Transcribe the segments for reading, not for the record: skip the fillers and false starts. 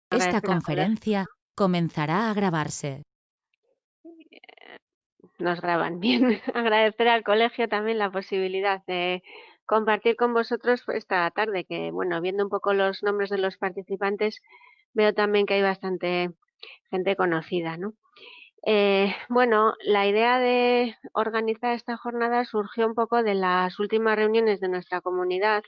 Esta Agradecer al colegio. conferencia comenzará a grabarse. Nos graban bien. Agradecer al colegio también la posibilidad de compartir con vosotros esta tarde, que bueno, viendo un poco los nombres de los participantes, veo también que hay bastante gente conocida, ¿no? Bueno, la idea de organizar esta jornada surgió un poco de las últimas reuniones de nuestra comunidad,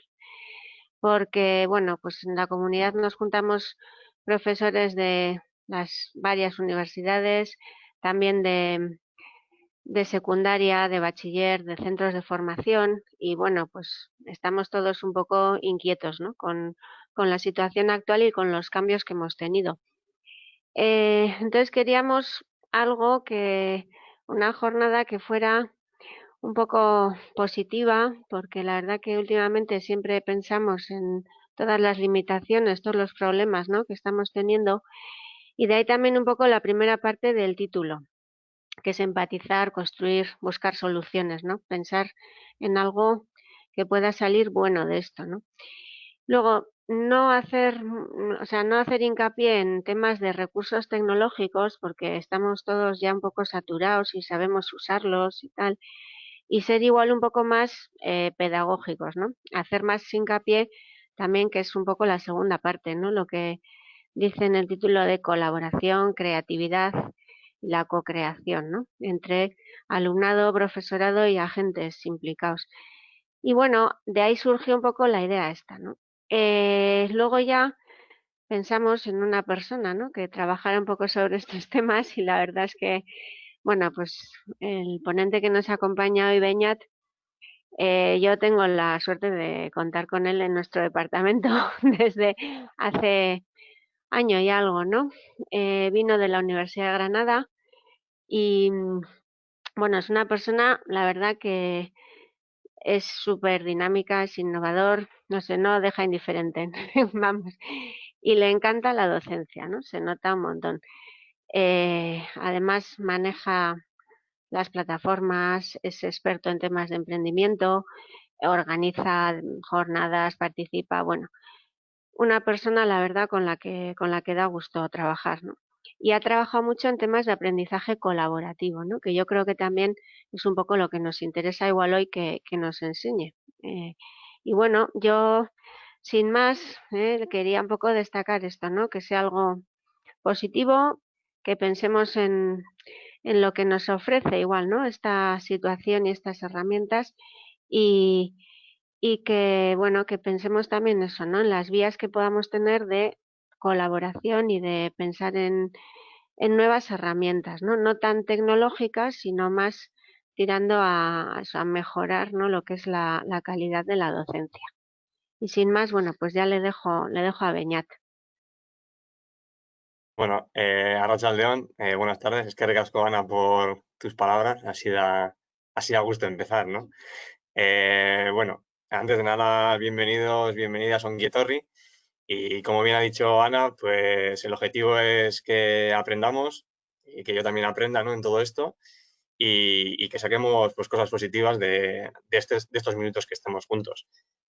porque bueno, pues en la comunidad nos juntamos profesores de las varias universidades, también de secundaria, de bachiller, de centros de formación y bueno, pues estamos todos un poco inquietos, ¿no? Con la situación actual y con los cambios que hemos tenido. Entonces queríamos algo una jornada que fuera un poco positiva, porque la verdad que últimamente siempre pensamos en todas las limitaciones, todos los problemas, ¿no? que estamos teniendo, y de ahí también un poco la primera parte del título, que es empatizar, construir, buscar soluciones, ¿no? Pensar en algo que pueda salir bueno de esto, ¿no? Luego, no hacer hincapié en temas de recursos tecnológicos, porque estamos todos ya un poco saturados y sabemos usarlos y tal, y ser igual un poco más pedagógicos, ¿no? Hacer más hincapié también, que es un poco la segunda parte, ¿no? Lo que dice en el título de colaboración, creatividad y la co-creación, ¿no? Entre alumnado, profesorado y agentes implicados. Y bueno, de ahí surgió un poco la idea esta, ¿no? Luego ya pensamos en una persona, ¿no? Que trabajara un poco sobre estos temas y la verdad es que, bueno, pues el ponente que nos acompaña hoy, Beñat, yo tengo la suerte de contar con él en nuestro departamento desde hace año y algo, ¿no? Vino de la Universidad de Granada y, bueno, es una persona, la verdad que es súper dinámica, es innovador, no sé, no deja indiferente, vamos. Y le encanta la docencia, ¿no? Se nota un montón. Además, maneja las plataformas, es experto en temas de emprendimiento, organiza jornadas, participa, bueno, una persona, la verdad, con la que da gusto trabajar, ¿no? Y ha trabajado mucho en temas de aprendizaje colaborativo, ¿no? Que yo creo que también es un poco lo que nos interesa igual hoy que nos enseñe. Eh, y bueno, yo, sin más, quería un poco destacar esto, ¿no? Que sea algo positivo, que pensemos en lo que nos ofrece igual, ¿no? Esta situación y estas herramientas y, y que, bueno, que pensemos también eso, ¿no? En las vías que podamos tener de colaboración y de pensar en nuevas herramientas, ¿no? No tan tecnológicas, sino más tirando a mejorar, ¿no? Lo que es la calidad de la docencia. Y sin más, bueno, pues ya le dejo a Beñat. Bueno, Arratsaldeon, buenas tardes. Es que ricasco, Ana, por tus palabras. Así da gusto empezar, ¿no? Bueno, antes de nada, bienvenidos, bienvenidas a Ongi Etorri. Y como bien ha dicho Ana, pues el objetivo es que aprendamos y que yo también aprenda, ¿no? En todo esto y que saquemos pues, cosas positivas de estos minutos que estemos juntos.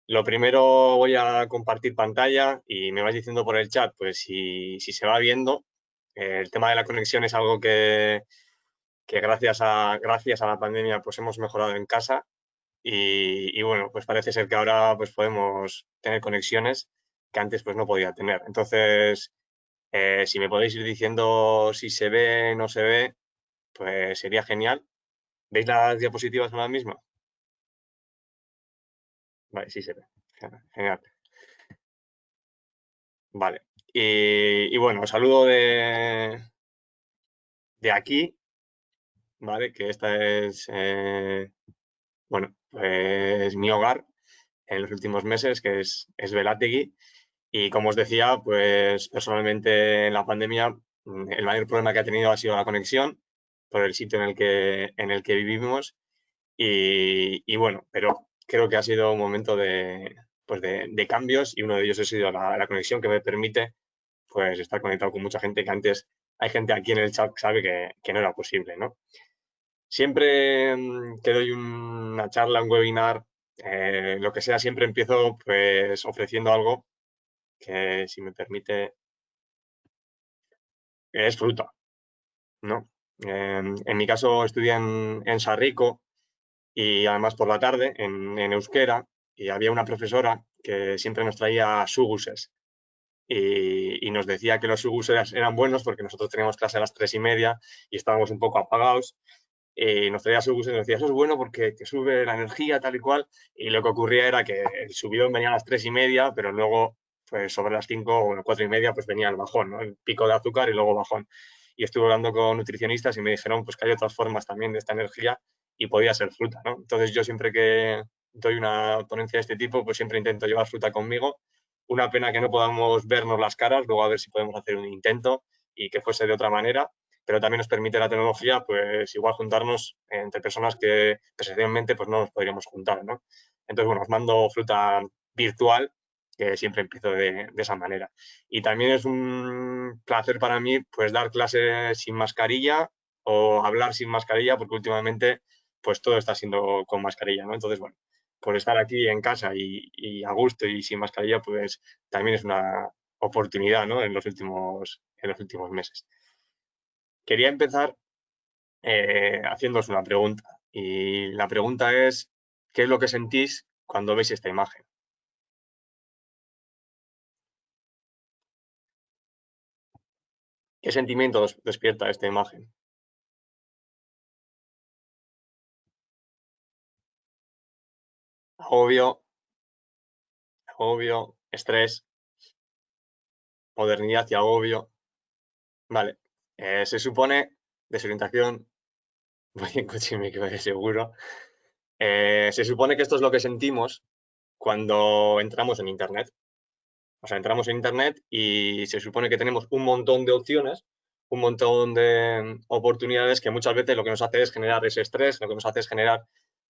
Lo primero voy a compartir pantalla y me vais diciendo por el chat, pues si se va viendo. El tema de la conexión es algo que gracias a la pandemia pues hemos mejorado en casa y bueno, pues parece ser que ahora pues podemos tener conexiones que antes pues no podía tener. Entonces, si me podéis ir diciendo si se ve o no se ve, pues sería genial. ¿Veis las diapositivas ahora mismo? Vale, sí se ve. Genial. Vale. Y bueno, os saludo de aquí, ¿vale? Que esta es, bueno, pues mi hogar en los últimos meses, que es Velategui. Y como os decía, pues personalmente en la pandemia el mayor problema que ha tenido ha sido la conexión por el sitio en el que vivimos. Y bueno, pero creo que ha sido un momento pues de cambios y uno de ellos ha sido la conexión que me permite pues estar conectado con mucha gente que antes hay gente aquí en el chat que sabe que no era posible, ¿no? Siempre que doy una charla, un webinar, lo que sea, siempre empiezo pues ofreciendo algo que si me permite es fruta, ¿no? En mi caso estudié en Sarrico y además por la tarde en euskera, y había una profesora que siempre nos traía suguses y nos decía que los suguses eran buenos porque nosotros teníamos clase a las 3:30 y estábamos un poco apagados. Y nos traía suguses y nos decía, eso es bueno porque te sube la energía, tal y cual. Y lo que ocurría era que el subidón venía a las 3:30, pero luego, pues sobre las 5 o 4:30, pues venía el bajón, ¿no? El pico de azúcar y luego bajón. Y estuve hablando con nutricionistas y me dijeron pues que hay otras formas también de esta energía y podía ser fruta, ¿no? Entonces yo siempre que doy una ponencia de este tipo, pues siempre intento llevar fruta conmigo. Una pena que no podamos vernos las caras, luego a ver si podemos hacer un intento y que fuese de otra manera, pero también nos permite la tecnología, pues igual juntarnos entre personas que presencialmente pues no nos podríamos juntar, ¿no? Entonces, bueno, os mando fruta virtual, que siempre empiezo de esa manera. Y también es un placer para mí, pues, dar clases sin mascarilla o hablar sin mascarilla, porque últimamente, pues, todo está siendo con mascarilla, ¿no? Entonces, bueno, por estar aquí en casa y a gusto y sin mascarilla, pues, también es una oportunidad, ¿no? En los últimos meses. Quería empezar haciéndoos una pregunta. Y la pregunta es, ¿qué es lo que sentís cuando veis esta imagen? ¿Qué sentimiento os despierta esta imagen? Agobio, agobio, estrés, modernidad y agobio. Vale. Se supone, desorientación, voy en coche y me quedo seguro. Se supone que esto es lo que sentimos cuando entramos en Internet. O sea, entramos en Internet y se supone que tenemos un montón de opciones, un montón de oportunidades que muchas veces lo que nos hace es generar ese estrés, lo que nos hace es generar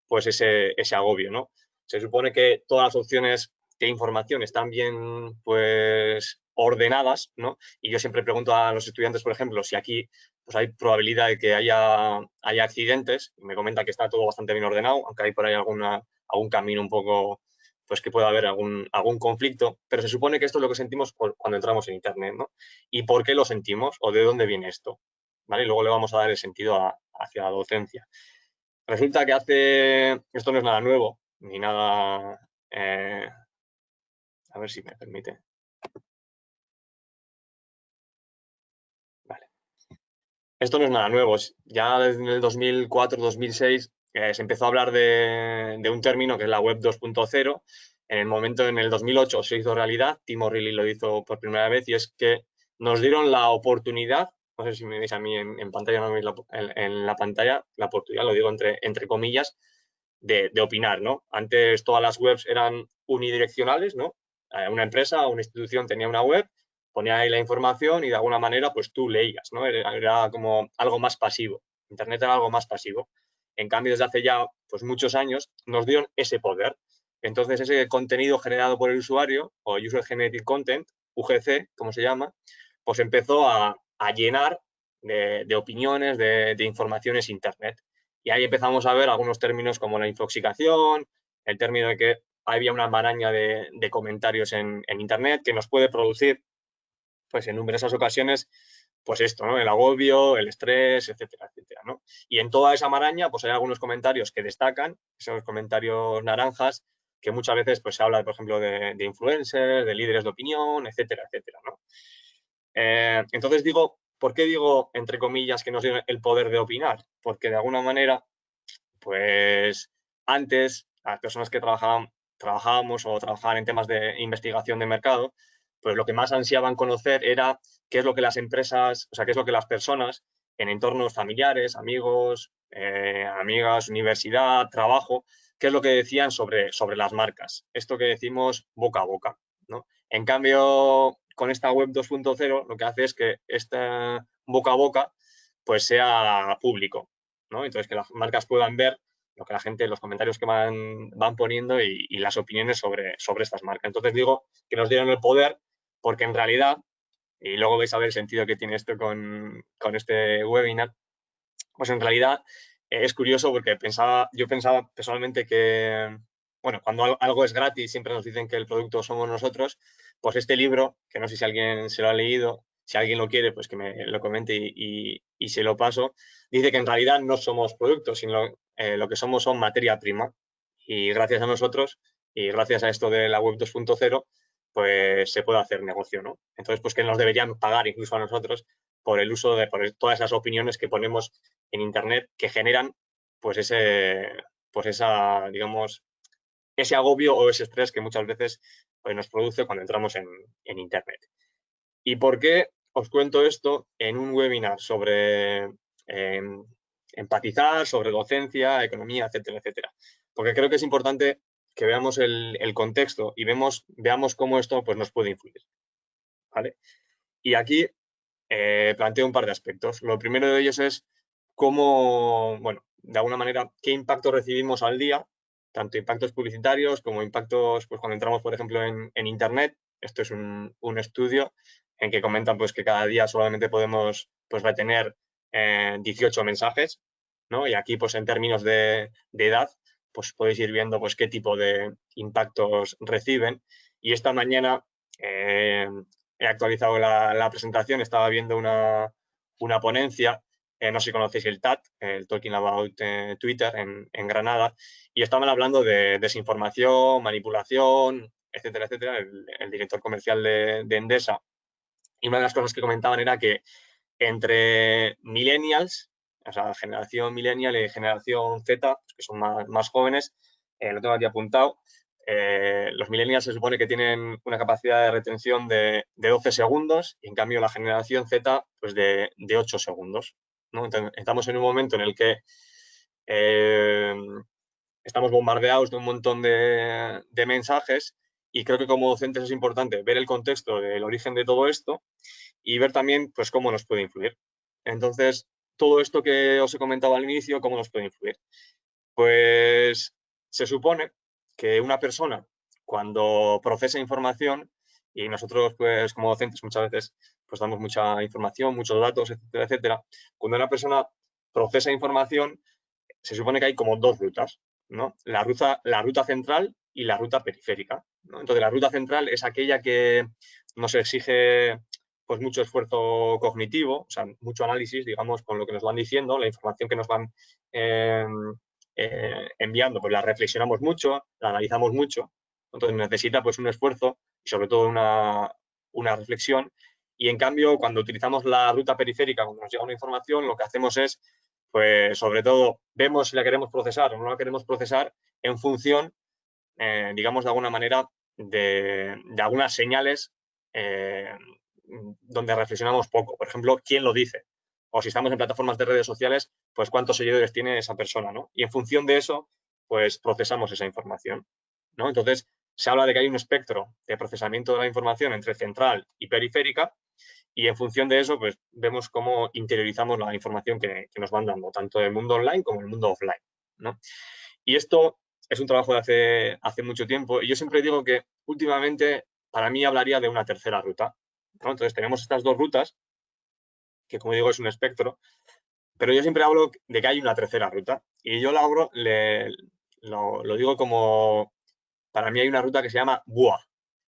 pues ese agobio, ¿no? Se supone que todas las opciones de información están bien pues ordenadas, ¿no? Y yo siempre pregunto a los estudiantes, por ejemplo, si aquí pues hay probabilidad de que haya accidentes, y me comenta que está todo bastante bien ordenado, aunque hay por ahí algún camino un poco pues que pueda haber algún conflicto, pero se supone que esto es lo que sentimos cuando entramos en Internet, ¿no? ¿Y por qué lo sentimos o de dónde viene esto? ¿Vale? Y luego le vamos a dar el sentido hacia la docencia. Resulta que esto no es nada nuevo, ni nada, a ver si me permite. Vale. Esto no es nada nuevo, ya desde el 2004-2006 se empezó a hablar de un término que es la web 2.0. En el momento, en el 2008 se hizo realidad, Tim O'Reilly lo hizo por primera vez, y es que nos dieron la oportunidad, no sé si me veis a mí en pantalla, no me veis en la pantalla, la oportunidad, lo digo entre comillas, de opinar, ¿no? Antes todas las webs eran unidireccionales, ¿no? Una empresa o una institución tenía una web, ponía ahí la información y de alguna manera pues tú leías, ¿no? Era como algo más pasivo. Internet era algo más pasivo. En cambio, desde hace ya pues muchos años nos dieron ese poder. Entonces, ese contenido generado por el usuario, o User Generated Content, UGC, como se llama, pues empezó a llenar de opiniones, de informaciones Internet. Y ahí empezamos a ver algunos términos como la infoxicación, el término de que había una maraña de comentarios en Internet que nos puede producir, pues en numerosas ocasiones, pues esto, ¿no? El agobio, el estrés, etcétera, etcétera, ¿no? Y en toda esa maraña, pues hay algunos comentarios que destacan, esos comentarios naranjas, que muchas veces pues se habla, por ejemplo, de influencers, de líderes de opinión, etcétera, etcétera, ¿no? Entonces digo, ¿por qué digo, entre comillas, que nos dio el poder de opinar? Porque de alguna manera, pues antes, las personas que trabajábamos o trabajaban en temas de investigación de mercado, pues lo que más ansiaban conocer era qué es lo que las empresas, o sea, qué es lo que las personas en entornos familiares, amigos, amigas, universidad, trabajo, qué es lo que decían sobre las marcas. Esto que decimos boca a boca, ¿no? En cambio, con esta web 2.0 lo que hace es que esta boca a boca pues sea público, ¿no? Entonces que las marcas puedan ver lo que la gente, los comentarios que van poniendo y las opiniones sobre estas marcas. Entonces digo que nos dieron el poder porque en realidad, y luego vais a ver el sentido que tiene esto con este webinar, pues en realidad es curioso porque yo pensaba personalmente que, bueno, cuando algo es gratis siempre nos dicen que el producto somos nosotros, pues este libro, que no sé si alguien se lo ha leído, si alguien lo quiere, pues que me lo comente y se lo paso. Dice que en realidad no somos productos, sino lo que somos son materia prima. Y gracias a nosotros y gracias a esto de la web 2.0, pues se puede hacer negocio, ¿no? Entonces, pues que nos deberían pagar incluso a nosotros por el uso de todas esas opiniones que ponemos en Internet que generan, pues esa, digamos, ese agobio o ese estrés que muchas veces pues, nos produce cuando entramos en Internet. ¿Y por qué os cuento esto en un webinar sobre empatizar, sobre docencia, economía, etcétera, etcétera? Porque creo que es importante que veamos el contexto y veamos cómo esto pues, nos puede influir. ¿Vale? Y aquí planteo un par de aspectos. Lo primero de ellos es cómo, bueno, de alguna manera, qué impacto recibimos al día, tanto impactos publicitarios como impactos, pues cuando entramos, por ejemplo, en Internet. Esto es un estudio en que comentan pues, que cada día solamente podemos pues, retener 18 mensajes, ¿no? Y aquí, pues en términos de edad, pues podéis ir viendo pues, qué tipo de impactos reciben. Y esta mañana he actualizado la presentación, estaba viendo una ponencia, no sé si conocéis el TAT, el Talking About Twitter en Granada, y estaban hablando de desinformación, manipulación, etcétera, etcétera, el director comercial de Endesa. Y una de las cosas que comentaban era que entre millennials, o sea, generación millennial y generación Z, que son más jóvenes, lo tengo aquí apuntado, los millennials se supone que tienen una capacidad de retención de 12 segundos y en cambio la generación Z pues de 8 segundos, ¿no? Entonces, estamos en un momento en el que estamos bombardeados de un montón de mensajes y creo que como docentes es importante ver el contexto del origen de todo esto y ver también pues cómo nos puede influir. Entonces, todo esto que os he comentado al inicio, ¿cómo nos puede influir? Pues se supone que una persona cuando procesa información, y nosotros pues como docentes muchas veces pues damos mucha información, muchos datos, etcétera, etcétera, cuando una persona procesa información se supone que hay como dos rutas, ¿no? La ruta central y la ruta periférica, ¿no? Entonces la ruta central es aquella que nos exige pues mucho esfuerzo cognitivo, o sea, mucho análisis, digamos, con lo que nos van diciendo, la información que nos van enviando, pues la reflexionamos mucho, la analizamos mucho, entonces necesita pues un esfuerzo y sobre todo una reflexión. Y en cambio, cuando utilizamos la ruta periférica, cuando nos llega una información, lo que hacemos es, pues sobre todo, vemos si la queremos procesar o no la queremos procesar en función, digamos, de alguna manera, de algunas señales donde reflexionamos poco. Por ejemplo, quién lo dice. O si estamos en plataformas de redes sociales, pues cuántos seguidores tiene esa persona, ¿no? Y en función de eso, pues procesamos esa información, ¿no? Entonces, se habla de que hay un espectro de procesamiento de la información entre central y periférica y en función de eso, pues vemos cómo interiorizamos la información que nos van dando, tanto en el mundo online como en el mundo offline, ¿no? Y esto es un trabajo de hace mucho tiempo y yo siempre digo que últimamente para mí hablaría de una tercera ruta, ¿no? Entonces tenemos estas dos rutas, que como digo es un espectro, pero yo siempre hablo de que hay una tercera ruta y yo lo digo como, para mí hay una ruta que se llama BUA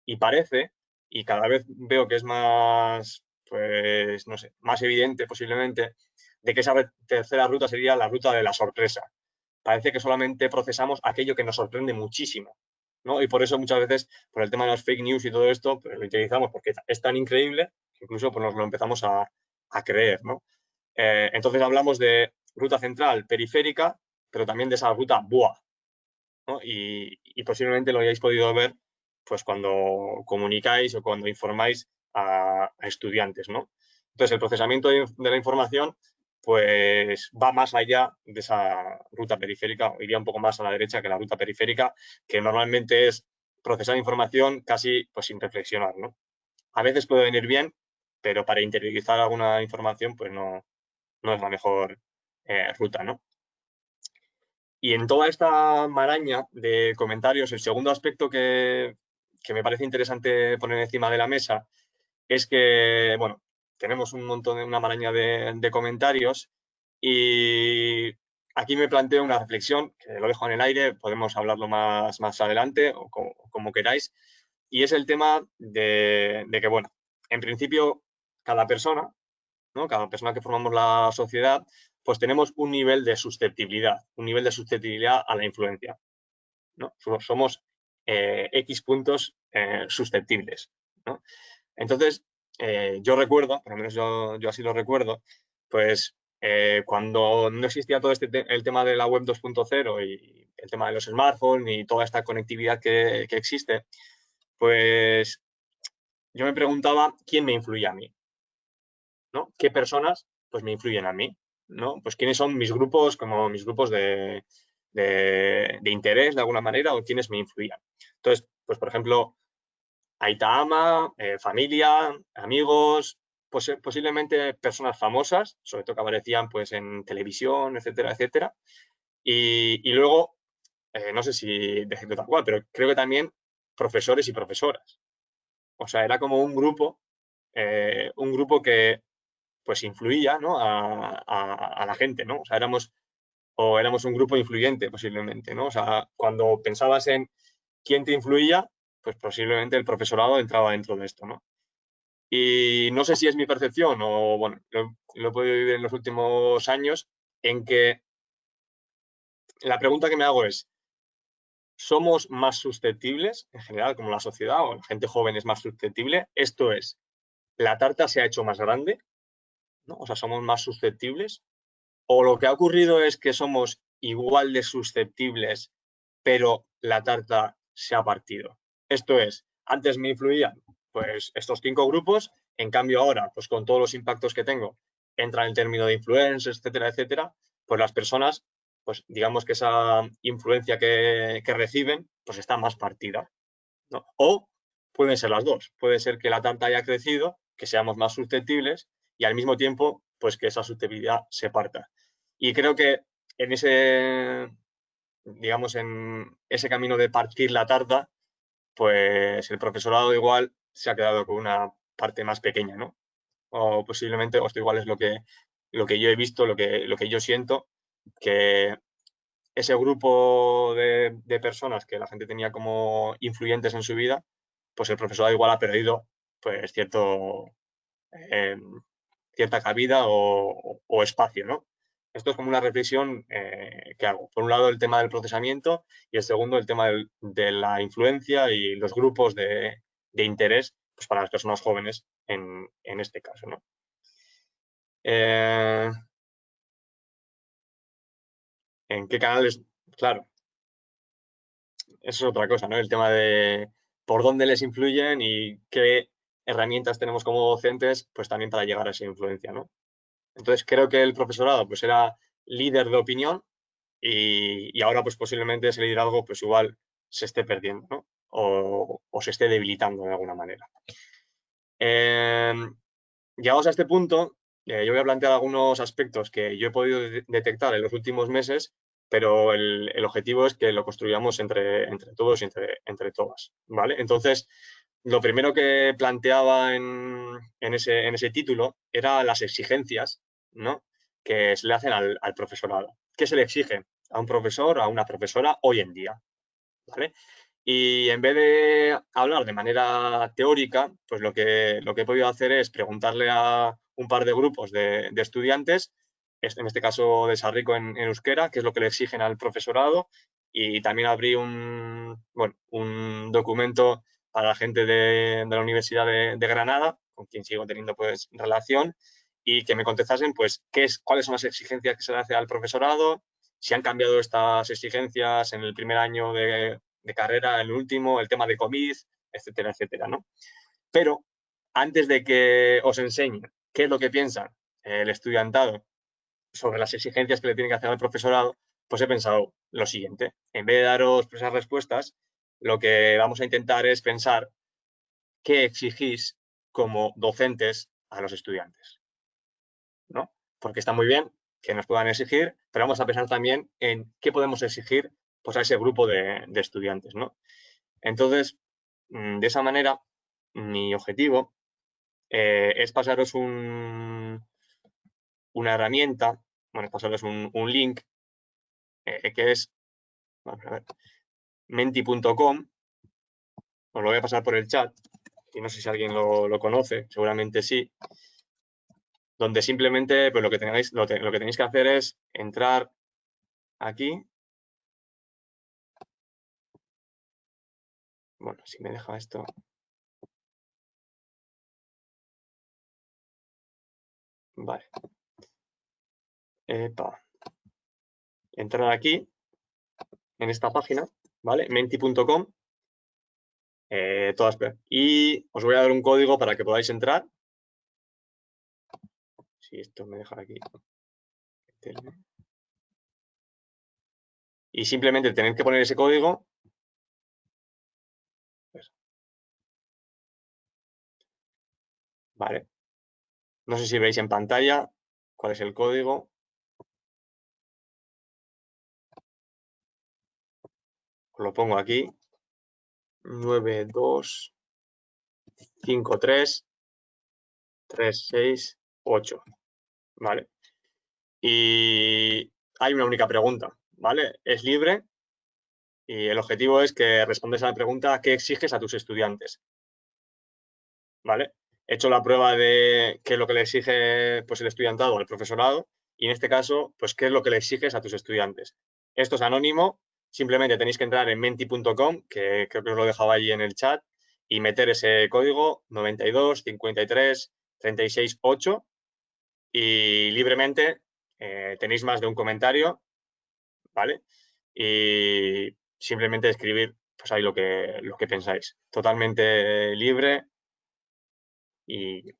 y parece, y cada vez veo que es más, pues no sé, más evidente posiblemente, de que esa tercera ruta sería la ruta de la sorpresa. Parece que solamente procesamos aquello que nos sorprende muchísimo, ¿no? Y por eso muchas veces, por el tema de las fake news y todo esto, pues lo utilizamos porque es tan increíble que incluso pues, nos lo empezamos a creer, ¿no? Entonces hablamos de ruta central, periférica, pero también de esa ruta BUA, ¿no? Y posiblemente lo hayáis podido ver pues cuando comunicáis o cuando informáis a estudiantes, ¿no? Entonces el procesamiento de la información pues va más allá de esa ruta periférica, iría un poco más a la derecha que la ruta periférica, que normalmente es procesar información casi pues sin reflexionar, ¿no? A veces puede venir bien, pero para interiorizar alguna información pues no es la mejor ruta, ¿no? Y en toda esta maraña de comentarios, el segundo aspecto que me parece interesante poner encima de la mesa es que, bueno, tenemos un montón de una maraña de comentarios y aquí me planteo una reflexión, que lo dejo en el aire, podemos hablarlo más adelante o como queráis, y es el tema de que, bueno, en principio cada persona, ¿no? Cada persona que formamos la sociedad, pues tenemos un nivel de susceptibilidad, a la influencia, ¿no? Somos X puntos susceptibles, ¿no? Entonces, yo recuerdo, por lo menos yo así lo recuerdo, pues cuando no existía todo el tema de la web 2.0 y el tema de los smartphones y toda esta conectividad que existe, pues yo me preguntaba quién me influía a mí, ¿no? ¿Qué personas pues me influyen a mí? ¿No? Pues quiénes son mis grupos, como mis grupos de interés de alguna manera, o quiénes me influían. Entonces, pues por ejemplo, Aita Ama, familia, amigos, pues, posiblemente personas famosas, sobre todo que aparecían pues en televisión, etcétera, etcétera. Y luego, no sé si decirlo tal cual, pero creo que también profesores y profesoras. O sea, era como un grupo que pues influía, ¿no? a la gente, ¿no? O sea, éramos un grupo influyente posiblemente, ¿no? O sea, cuando pensabas en quién te influía, pues posiblemente el profesorado entraba dentro de esto, ¿no? Y no sé si es mi percepción o, bueno, lo he podido vivir en los últimos años, en que la pregunta que me hago es, ¿somos más susceptibles en general como la sociedad o la gente joven es más susceptible? Esto es, ¿la tarta se ha hecho más grande? ¿No? O sea, ¿somos más susceptibles? ¿O lo que ha ocurrido es que somos igual de susceptibles, pero la tarta se ha partido? Esto es, antes me influían pues estos 5 grupos, en cambio ahora, pues con todos los impactos que tengo, entra el término de influencers, etcétera, etcétera, pues las personas, pues digamos que esa influencia que reciben, pues está más partida, ¿no? O pueden ser las dos. Puede ser que la tarta haya crecido, que seamos más susceptibles y al mismo tiempo, pues que esa susceptibilidad se parta. Y creo que en ese, digamos, en ese camino de partir la tarta, pues el profesorado igual se ha quedado con una parte más pequeña, ¿no? O posiblemente, o esto igual es lo que yo he visto, lo que yo siento, que ese grupo de personas que la gente tenía como influyentes en su vida, pues el profesorado igual ha perdido pues eh, cierta cabida o espacio, ¿no? Esto es como una reflexión que hago. Por un lado, el tema del procesamiento y el segundo, el tema de la influencia y los grupos de interés pues, para las personas jóvenes en este caso, ¿no? ¿En qué canales? Claro, eso es otra cosa, ¿no? El tema de por dónde les influyen y qué herramientas tenemos como docentes, pues también para llegar a esa influencia, ¿no? Entonces creo que el profesorado pues era líder de opinión y ahora pues posiblemente ese liderazgo pues igual se esté perdiendo, ¿no? O se esté debilitando de alguna manera. Llegados a este punto, yo voy a plantear algunos aspectos que yo he podido detectar en los últimos meses, pero el objetivo es que lo construyamos entre todos y entre todas, ¿vale? Entonces, lo primero que planteaba en ese título era las exigencias, ¿no? Que se le hacen al profesorado. ¿Qué se le exige a un profesor, a una profesora hoy en día? ¿Vale? Y en vez de hablar de manera teórica, pues lo que he podido hacer es preguntarle a un par de grupos de estudiantes, en este caso de Sarrico en euskera, qué es lo que le exigen al profesorado, y también abrí un documento para la gente de la Universidad de Granada, con quien sigo teniendo pues relación, y que me contestasen pues cuáles son las exigencias que se le hace al profesorado, si han cambiado estas exigencias en el primer año de carrera, el último, el tema de COVID, etcétera, etcétera, ¿no? Pero antes de que os enseñe qué es lo que piensa el estudiantado sobre las exigencias que le tiene que hacer al profesorado, pues he pensado lo siguiente. En vez de daros esas respuestas, lo que vamos a intentar es pensar qué exigís como docentes a los estudiantes, ¿no? Porque está muy bien que nos puedan exigir, pero vamos a pensar también en qué podemos exigir pues, a ese grupo de estudiantes, ¿no? Entonces, de esa manera, mi objetivo es pasaros una herramienta, bueno, es pasaros un link que es, vamos a ver, menti.com, os lo voy a pasar por el chat, y no sé si alguien lo conoce, seguramente sí, donde simplemente pues, lo que tenéis que hacer es entrar aquí. Bueno, si me deja esto. Vale. Epa. Entrar aquí, en esta página, ¿vale? Menti.com. Y os voy a dar un código para que podáis entrar. Si esto me deja aquí. Y simplemente tenéis que poner ese código. Vale. No sé si veis en pantalla cuál es el código. Os lo pongo aquí. 9253368. ¿Vale? Y hay una única pregunta, ¿vale? Es libre y el objetivo es que respondes a la pregunta ¿qué exiges a tus estudiantes? ¿Vale? He hecho la pruba de qué es lo que le exige pues, el estudiantado al profesorado y en este caso, pues qué es lo que le exiges a tus estudiantes. Esto es anónimo, simplemente tenéis que entrar en menti.com, que creo que os lo dejaba ahí en el chat, y meter ese código 92533668 y libremente tenéis más de un comentario, ¿vale? Y simplemente escribir pues ahí lo que pensáis. Totalmente libre y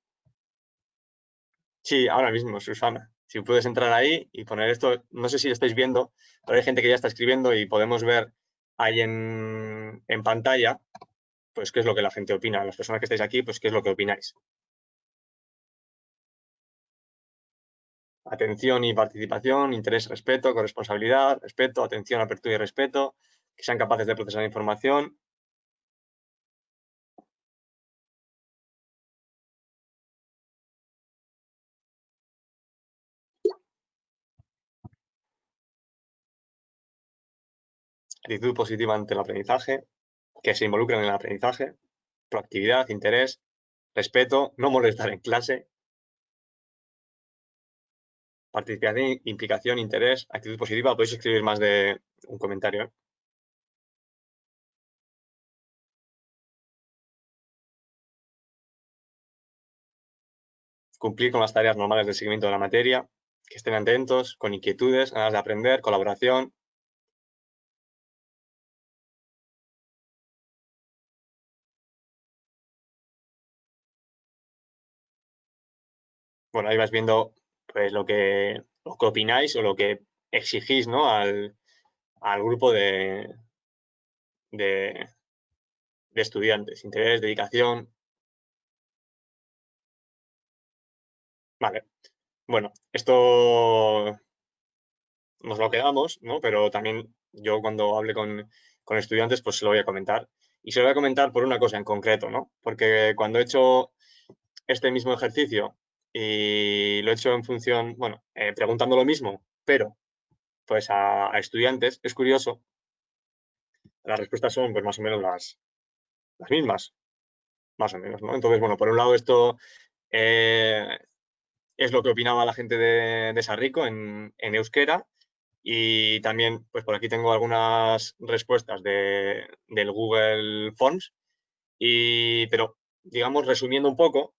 sí, ahora mismo, Susana. Si puedes entrar ahí y poner esto, no sé si lo estáis viendo, pero hay gente que ya está escribiendo y podemos ver ahí en pantalla, pues qué es lo que la gente opina. Las personas que estáis aquí, pues qué es lo que opináis. Atención y participación, interés, respeto, corresponsabilidad, respeto, atención, apertura y respeto, que sean capaces de procesar información. Actitud positiva ante el aprendizaje, que se involucren en el aprendizaje, proactividad, interés, respeto, no molestar en clase, participación, implicación, interés, actitud positiva. Podéis escribir más de un comentario. Cumplir con las tareas normales de seguimiento de la materia, que estén atentos, con inquietudes, ganas de aprender, colaboración. Bueno, ahí vas viendo pues, lo que opináis o lo que exigís, ¿no? al grupo de estudiantes. Interés, dedicación. Vale. Bueno, esto nos lo quedamos, ¿no? Pero también yo cuando hable con estudiantes, pues se lo voy a comentar. Y se lo voy a comentar por una cosa en concreto, ¿no? Porque cuando he hecho este mismo ejercicio y lo he hecho en función, bueno, preguntando lo mismo, pero pues a estudiantes, es curioso, las respuestas son pues más o menos las mismas, más o menos, ¿no? Entonces, bueno, por un lado esto es lo que opinaba la gente de Sarrico en euskera y también, pues por aquí tengo algunas respuestas del Google Forms, pero digamos, resumiendo un poco,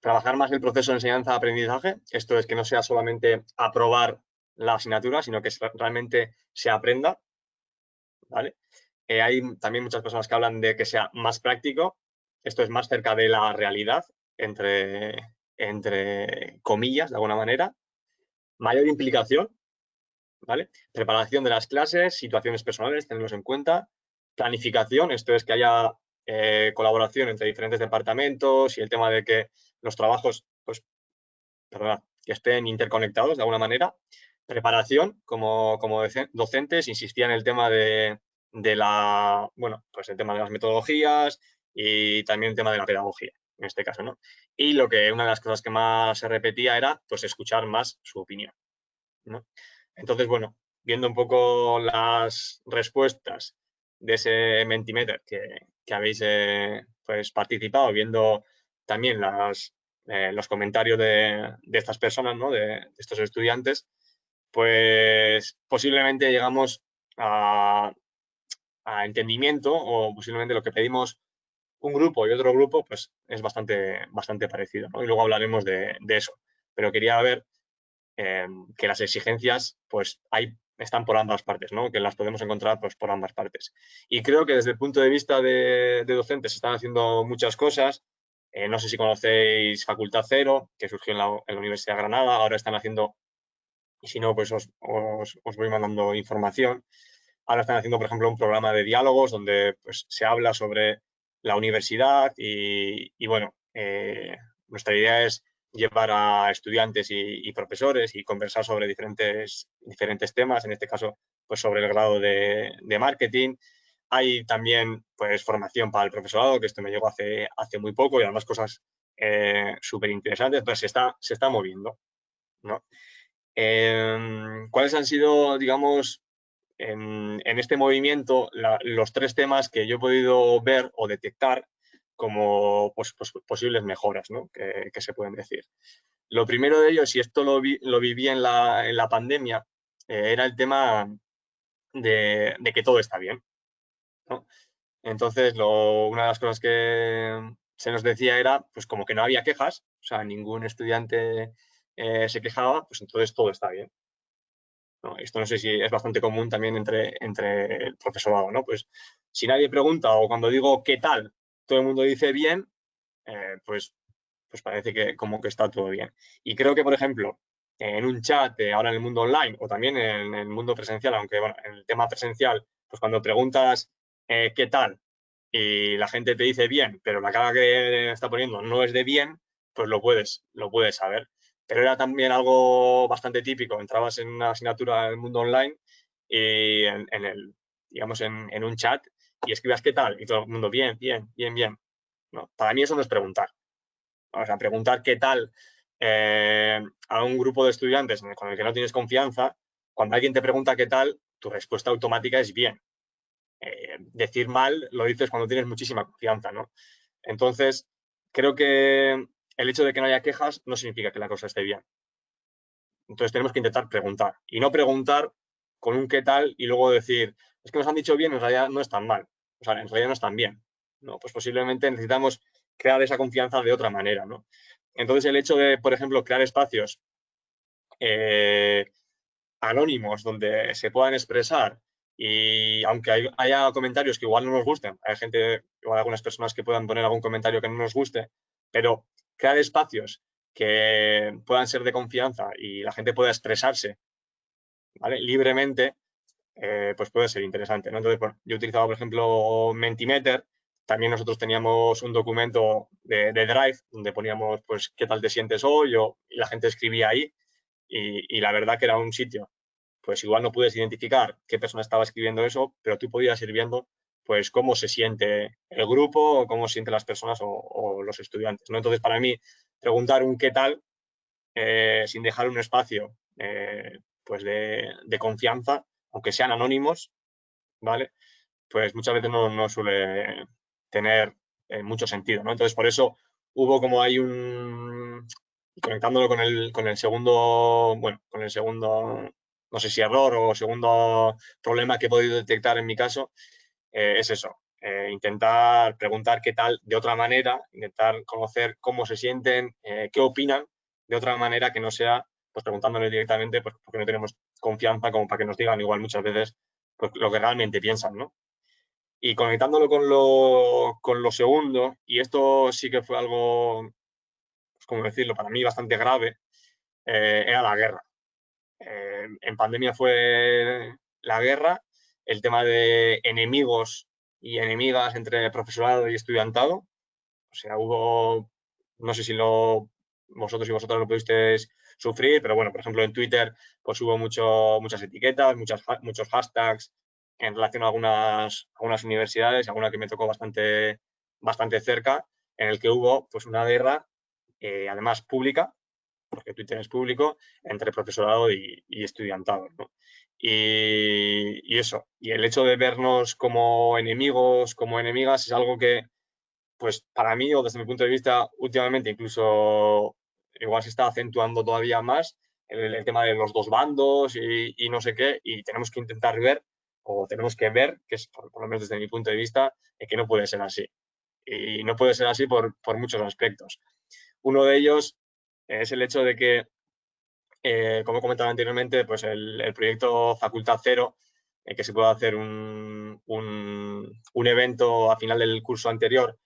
trabajar más el proceso de enseñanza-aprendizaje, esto es que no sea solamente aprobar la asignatura, sino que realmente se aprenda, ¿vale? Hay también muchas personas que hablan de que sea más práctico, esto es más cerca de la realidad, entre comillas, de alguna manera. Mayor implicación, ¿vale? Preparación de las clases, situaciones personales, tenerlos en cuenta. Planificación, esto es que haya colaboración entre diferentes departamentos y el tema de que los trabajos, pues, perdona, que estén interconectados de alguna manera. Preparación, como docentes, insistía en el tema bueno, pues el tema de las metodologías y también el tema de la pedagogía, en este caso, ¿no? Y una de las cosas que más se repetía era, pues, escuchar más su opinión, ¿no? Entonces, bueno, viendo un poco las respuestas de ese Mentimeter que habéis pues participado viendo también los comentarios de estas personas, ¿no? De estos estudiantes, pues posiblemente llegamos a entendimiento, o posiblemente lo que pedimos un grupo y otro grupo, pues es bastante parecido, ¿no? Y luego hablaremos de eso. Pero quería ver que las exigencias pues están por ambas partes, ¿no? Que las podemos encontrar pues, por ambas partes. Y creo que desde el punto de vista de docentes se están haciendo muchas cosas. No sé si conocéis Facultad Cero, que surgió en la Universidad de Granada, ahora están haciendo, y si no, pues os voy mandando información. Ahora están haciendo, por ejemplo, un programa de diálogos donde pues, se habla sobre la universidad y bueno, nuestra idea es llevar a estudiantes y profesores y conversar sobre diferentes temas, en este caso, pues sobre el grado de marketing. Hay también pues, formación para el profesorado, que esto me llegó hace muy poco y además cosas súper interesantes, pues se está moviendo, ¿no? ¿Cuáles han sido, digamos, en este movimiento los tres temas que yo he podido ver o detectar como pues, posibles mejoras, ¿no? que se pueden decir? Lo primero de ellos, y esto lo viví en la pandemia, era el tema de que todo está bien, ¿no? Entonces, una de las cosas que se nos decía era, pues como que no había quejas, o sea, ningún estudiante se quejaba, pues entonces todo está bien. ¿No? Esto no sé si es bastante común también entre el profesorado, ¿no? Pues si nadie pregunta o cuando digo ¿qué tal? Todo el mundo dice bien, pues parece que como que está todo bien. Y creo que, por ejemplo, en un chat, ahora en el mundo online o también en el mundo presencial, aunque bueno, en el tema presencial, pues cuando preguntas ¿qué tal? Y la gente te dice bien, pero la cara que está poniendo no es de bien, pues lo puedes saber. Pero era también algo bastante típico. Entrabas en una asignatura del mundo online y digamos, en un chat y escribas ¿qué tal? Y todo el mundo bien, bien, bien, bien. No, para mí eso no es preguntar. O sea, preguntar qué tal a un grupo de estudiantes con el que no tienes confianza, cuando alguien te pregunta qué tal, tu respuesta automática es bien. Decir mal lo dices cuando tienes muchísima confianza, ¿no? Entonces, creo que el hecho de que no haya quejas no significa que la cosa esté bien. Entonces tenemos que intentar preguntar y no preguntar con un qué tal y luego decir, es que nos han dicho bien, en realidad no están mal, o sea, en realidad no están bien. No, pues posiblemente necesitamos crear esa confianza de otra manera, ¿no? Entonces el hecho de, por ejemplo, crear espacios anónimos donde se puedan expresar y aunque haya comentarios que igual no nos gusten, hay gente, igual algunas personas que puedan poner algún comentario que no nos guste, pero crear espacios que puedan ser de confianza y la gente pueda expresarse, ¿vale? Libremente, pues puede ser interesante, ¿no? Entonces, bueno, yo utilizaba, por ejemplo, Mentimeter. También nosotros teníamos un documento de Drive donde poníamos, pues, qué tal te sientes hoy, y la gente escribía ahí. Y la verdad que era un sitio, pues igual no puedes identificar qué persona estaba escribiendo eso, pero tú podías ir viendo, pues, cómo se siente el grupo, o cómo se sienten las personas o los estudiantes, ¿no? Entonces, para mí, preguntar un qué tal, sin dejar un espacio, pues, de confianza, aunque sean anónimos, ¿vale? Pues muchas veces no suele tener mucho sentido, ¿no? Entonces, por eso hubo como hay conectándolo con el segundo, bueno, con el segundo, no sé si error o segundo problema que he podido detectar en mi caso, es eso, intentar preguntar qué tal de otra manera, intentar conocer cómo se sienten, qué opinan de otra manera que no sea pues preguntándoles directamente pues, porque no tenemos confianza como para que nos digan igual muchas veces pues, lo que realmente piensan, ¿no? Y conectándolo con lo segundo, y esto sí que fue algo, pues, como decirlo, para mí bastante grave, era la guerra. En pandemia fue la guerra, el tema de enemigos y enemigas entre profesorado y estudiantado. O sea, hubo, no sé si vosotros y vosotras lo pudisteis sufrir, pero bueno, por ejemplo, en Twitter pues hubo muchas etiquetas, muchos hashtags en relación a algunas universidades, alguna que me tocó bastante cerca, en el que hubo pues una guerra, además pública, porque Twitter es público, entre profesorado y estudiantado, ¿no? Y eso, y el hecho de vernos como enemigos, como enemigas, es algo que pues para mí, o desde mi punto de vista, últimamente incluso igual se está acentuando todavía más el tema de los dos bandos y no sé qué, y tenemos que intentar ver, o tenemos que ver, que es por lo menos desde mi punto de vista, que no puede ser así. Y no puede ser así por muchos aspectos. Uno de ellos es el hecho de que, como he comentado anteriormente, pues el proyecto Facultad Cero, que se puede hacer un evento a final del curso anterior,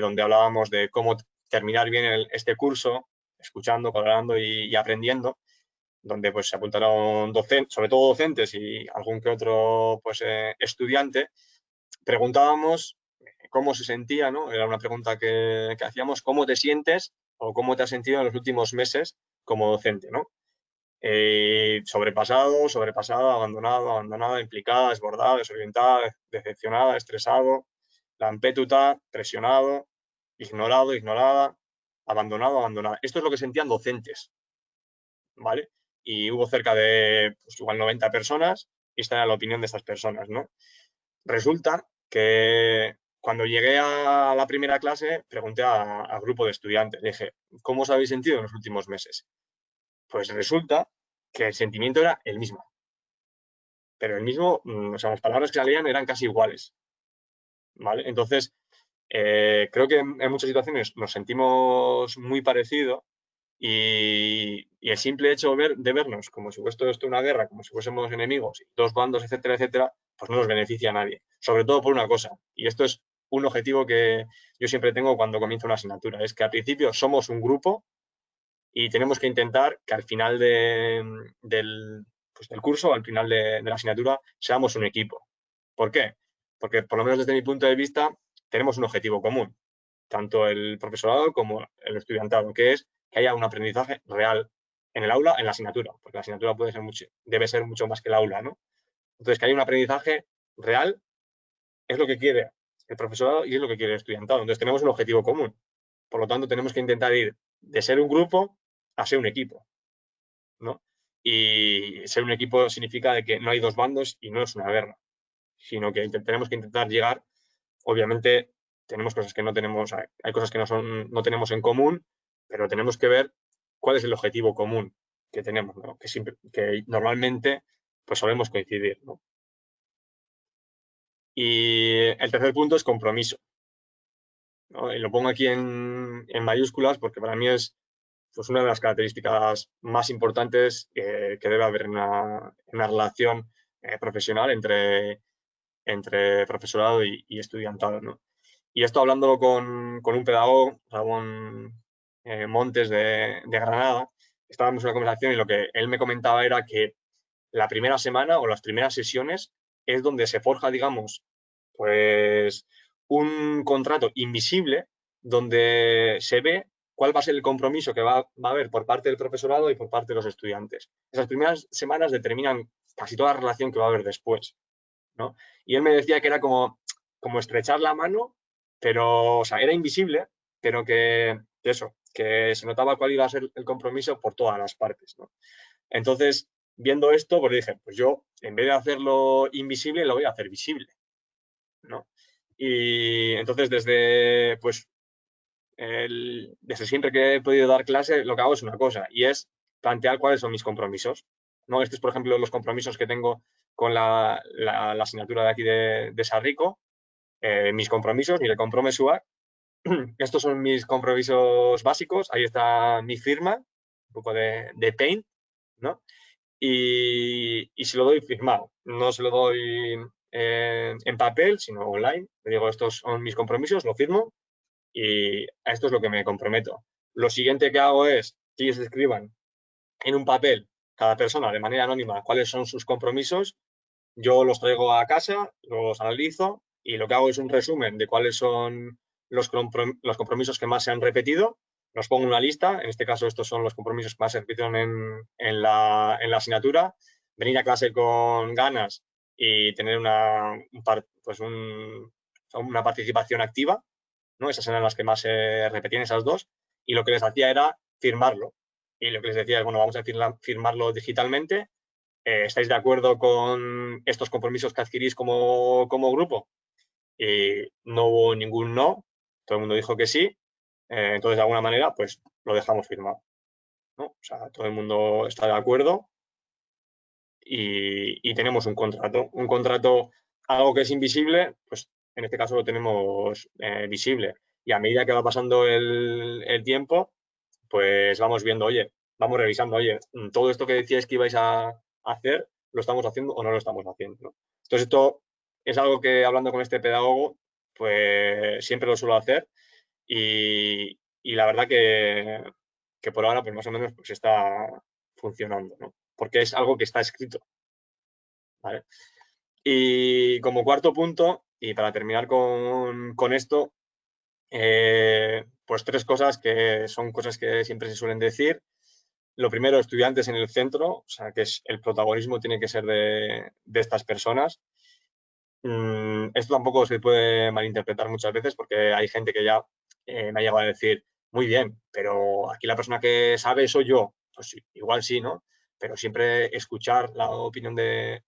donde hablábamos de cómo terminar bien este curso, escuchando, colaborando y aprendiendo, donde pues se apuntaron docentes, sobre todo docentes y algún que otro pues, estudiante. Preguntábamos cómo se sentía, ¿no? Era una pregunta que hacíamos, ¿cómo te sientes o cómo te has sentido en los últimos meses como docente, ¿no? Sobrepasado, sobrepasada, abandonado, abandonada, implicada, desbordada, desorientada, decepcionada, estresado, lampetuta, presionado, ignorado, ignorada, abandonado, abandonada. Esto es lo que sentían docentes, ¿vale? Y hubo cerca de, pues, igual 90 personas y esta era la opinión de estas personas, ¿no? Resulta que cuando llegué a la primera clase pregunté al grupo de estudiantes, dije, ¿cómo os habéis sentido en los últimos meses? Pues resulta que el sentimiento era el mismo. Pero el mismo, o sea, las palabras que salían eran casi iguales, ¿vale? Entonces, creo que en muchas situaciones nos sentimos muy parecido y el simple hecho de vernos como si fuese esto una guerra, como si fuésemos enemigos, dos bandos, etcétera, etcétera, pues no nos beneficia a nadie. Sobre todo por una cosa, y esto es un objetivo que yo siempre tengo cuando comienzo una asignatura, es que al principio somos un grupo y tenemos que intentar que al final del curso, al final de la asignatura, seamos un equipo. ¿Por qué? Porque por lo menos desde mi punto de vista tenemos un objetivo común, tanto el profesorado como el estudiantado, que es que haya un aprendizaje real en el aula, en la asignatura, porque la asignatura debe ser mucho más que el aula, ¿no? Entonces, que haya un aprendizaje real es lo que quiere el profesorado y es lo que quiere el estudiantado. Entonces, tenemos un objetivo común. Por lo tanto, tenemos que intentar ir de ser un grupo a ser un equipo, ¿no? Y ser un equipo significa de que no hay dos bandos y no es una guerra, sino que tenemos que intentar llegar, obviamente tenemos cosas que no tenemos, hay cosas que no tenemos en común, pero tenemos que ver cuál es el objetivo común que tenemos, ¿no? Que normalmente pues solemos coincidir, ¿no? Y el tercer punto es compromiso, ¿no? Y lo pongo aquí en mayúsculas porque para mí es pues, una de las características más importantes que debe haber en una relación profesional entre profesorado y estudiantado, ¿no? Y esto hablándolo con un pedagogo, Ramón Montes de Granada, estábamos en una conversación y lo que él me comentaba era que la primera semana o las primeras sesiones es donde se forja, digamos, pues un contrato invisible donde se ve cuál va a ser el compromiso que va a haber por parte del profesorado y por parte de los estudiantes. Esas primeras semanas determinan casi toda la relación que va a haber después, ¿no? Y él me decía que era como estrechar la mano, pero, o sea, era invisible, pero que se notaba cuál iba a ser el compromiso por todas las partes, ¿no? Entonces, viendo esto, pues dije, pues yo, en vez de hacerlo invisible, lo voy a hacer visible, ¿no? Y entonces, desde siempre que he podido dar clase, lo que hago es una cosa, y es plantear cuáles son mis compromisos, ¿no? Estos, por ejemplo, los compromisos que tengo con la asignatura de aquí de Sarrico, mis compromisos, mi compromesuar. Estos son mis compromisos básicos, ahí está mi firma, un poco de paint, ¿no? Y se lo doy firmado. No se lo doy en papel, sino online. Le digo, estos son mis compromisos, lo firmo y a esto es lo que me comprometo. Lo siguiente que hago es que ellos escriban en un papel, cada persona de manera anónima, cuáles son sus compromisos. Yo los traigo a casa, los analizo y lo que hago es un resumen de cuáles son los compromisos que más se han repetido. Los pongo en una lista, en este caso estos son los compromisos que más se repitieron en la asignatura. Venir a clase con ganas y tener una participación activa, ¿no? Esas eran las que más se repetían, esas dos. Y lo que les hacía era firmarlo. Y lo que les decía es, bueno, vamos a firmarlo digitalmente. ¿Estáis de acuerdo con estos compromisos que adquirís como grupo? No hubo ningún no, todo el mundo dijo que sí, entonces de alguna manera pues lo dejamos firmado, ¿no? O sea, todo el mundo está de acuerdo y tenemos un contrato, algo que es invisible, pues en este caso lo tenemos visible. Y a medida que va pasando el tiempo, pues vamos viendo, oye, vamos revisando, oye, todo esto que decíais que ibais a hacer, ¿lo estamos haciendo o no lo estamos haciendo? ¿No? Entonces, esto es algo que hablando con este pedagogo, pues siempre lo suelo hacer y la verdad que por ahora, pues más o menos, pues está funcionando, ¿no? Porque es algo que está escrito, ¿vale? Y como cuarto punto, y para terminar con esto, pues tres cosas que son cosas que siempre se suelen decir. Lo primero, estudiantes en el centro, o sea, que es el protagonismo tiene que ser de estas personas. Esto tampoco se puede malinterpretar muchas veces porque hay gente que ya me ha llegado a decir, muy bien, pero aquí la persona que sabe soy yo. Pues sí, igual sí, ¿no? Pero siempre escuchar la opinión de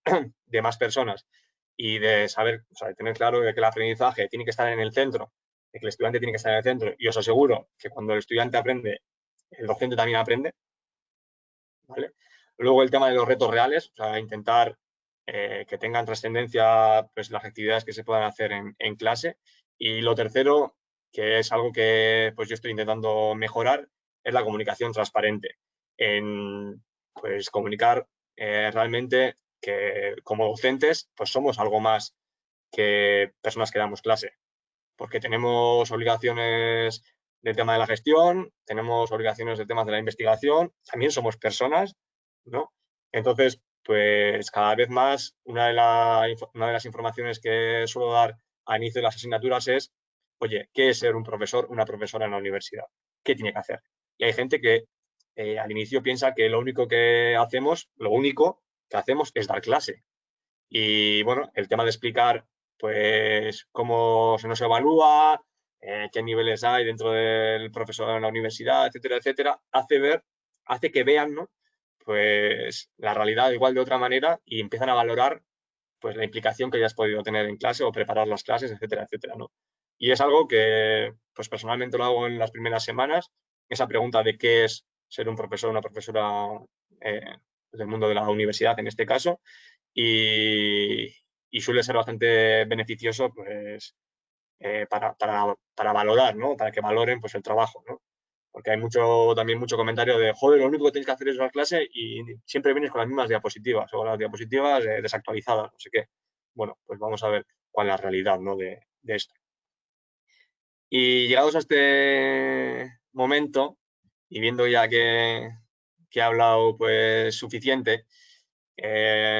más personas y de saber, o sea, de tener claro de que el aprendizaje tiene que estar en el centro, de que el estudiante tiene que estar en el centro. Y os aseguro que cuando el estudiante aprende, el docente también aprende, ¿vale? Luego el tema de los retos reales, o sea, intentar que tengan trascendencia pues, las actividades que se puedan hacer en clase. Y lo tercero, que es algo que pues, yo estoy intentando mejorar, es la comunicación transparente. En pues, comunicar realmente que como docentes pues, somos algo más que personas que damos clase, porque tenemos obligaciones del tema de la gestión, tenemos obligaciones de temas de la investigación, también somos personas, ¿no? Entonces, pues cada vez más una de las informaciones que suelo dar a inicio de las asignaturas es, oye, ¿qué es ser un profesor, una profesora en la universidad? ¿Qué tiene que hacer? Y hay gente que al inicio piensa que lo único que hacemos es dar clase. Y bueno, el tema de explicar pues cómo se nos evalúa, qué niveles hay dentro del profesor en la universidad, etcétera, etcétera, hace que vean, ¿no? Pues la realidad igual de otra manera y empiezan a valorar pues la implicación que hayas podido tener en clase o preparar las clases, etcétera, etcétera, ¿no? Y es algo que pues personalmente lo hago en las primeras semanas, esa pregunta de qué es ser un profesor o una profesora del mundo de la universidad en este caso, y, y suele ser bastante beneficioso pues, para valorar, ¿no? Para que valoren pues, el trabajo, ¿no? Porque hay también mucho comentario de, joder, lo único que tenéis que hacer es dar clase y siempre vienes con las mismas diapositivas o las diapositivas desactualizadas, no sé qué. Bueno, pues vamos a ver cuál es la realidad, ¿no? de esto. Y llegados a este momento, y viendo ya que he hablado pues suficiente,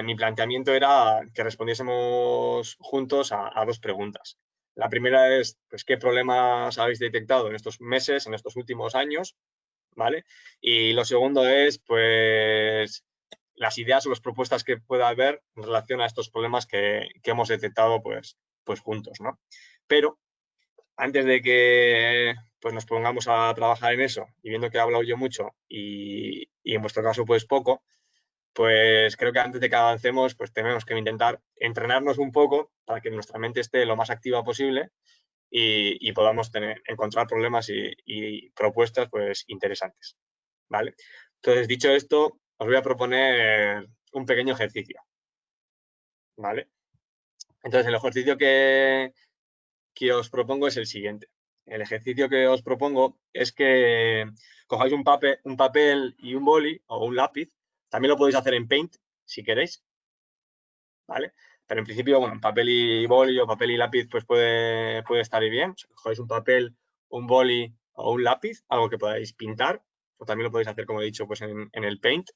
mi planteamiento era que respondiésemos juntos a dos preguntas. La primera es, pues, ¿qué problemas habéis detectado en estos meses, en estos últimos años? ¿Vale? Y lo segundo es, pues, las ideas o las propuestas que pueda haber en relación a estos problemas que hemos detectado, pues juntos, ¿no? Pero antes de que pues, nos pongamos a trabajar en eso, y viendo que he hablado yo mucho y en vuestro caso, pues poco, pues creo que antes de que avancemos, pues tenemos que intentar entrenarnos un poco para que nuestra mente esté lo más activa posible y podamos encontrar problemas y propuestas pues interesantes, ¿vale? Entonces, dicho esto, os voy a proponer un pequeño ejercicio, ¿vale? Entonces, el ejercicio que os propongo es el siguiente. El ejercicio que os propongo es que cojáis un papel y un boli o un lápiz. También lo podéis hacer en Paint, si queréis, ¿vale? Pero en principio, bueno, papel y boli o papel y lápiz pues puede estar bien. O sea, cojáis un papel, un boli o un lápiz, algo que podáis pintar, o también lo podéis hacer, como he dicho, pues en el Paint.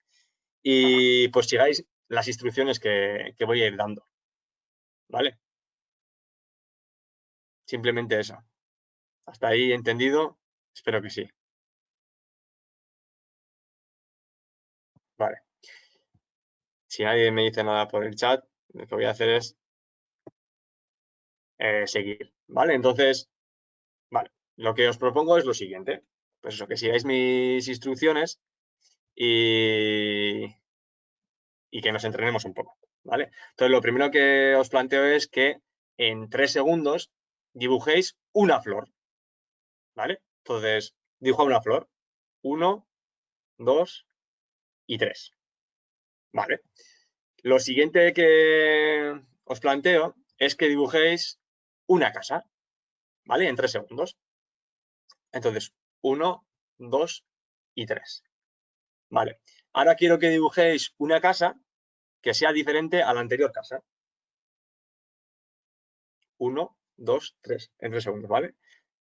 Y pues sigáis las instrucciones que voy a ir dando, ¿vale? Simplemente eso. ¿Hasta ahí entendido? Espero que sí. Vale. Si nadie me dice nada por el chat, lo que voy a hacer es seguir, ¿vale? Entonces, vale, lo que os propongo es lo siguiente. Pues eso, que sigáis mis instrucciones y que nos entrenemos un poco, ¿vale? Entonces, lo primero que os planteo es que en 3 segundos dibujéis una flor, ¿vale? Entonces, dibuja una flor. 1, 2 y 3. Vale. Lo siguiente que os planteo es que dibujéis una casa, ¿vale? En 3 segundos. Entonces, 1, 2 y 3. Vale. Ahora quiero que dibujéis una casa que sea diferente a la anterior casa. 1, 2, 3. En 3 segundos, ¿vale?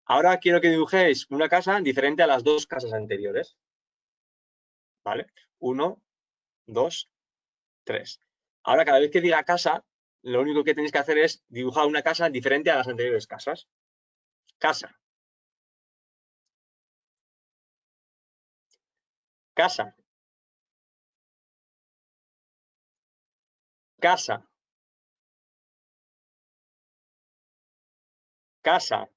Ahora quiero que dibujéis una casa diferente a las dos casas anteriores. ¿Vale? 1, 2, 3. Ahora, cada vez que diga casa, lo único que tenéis que hacer es dibujar una casa diferente a las anteriores casas. Casa. Casa. Casa. Casa.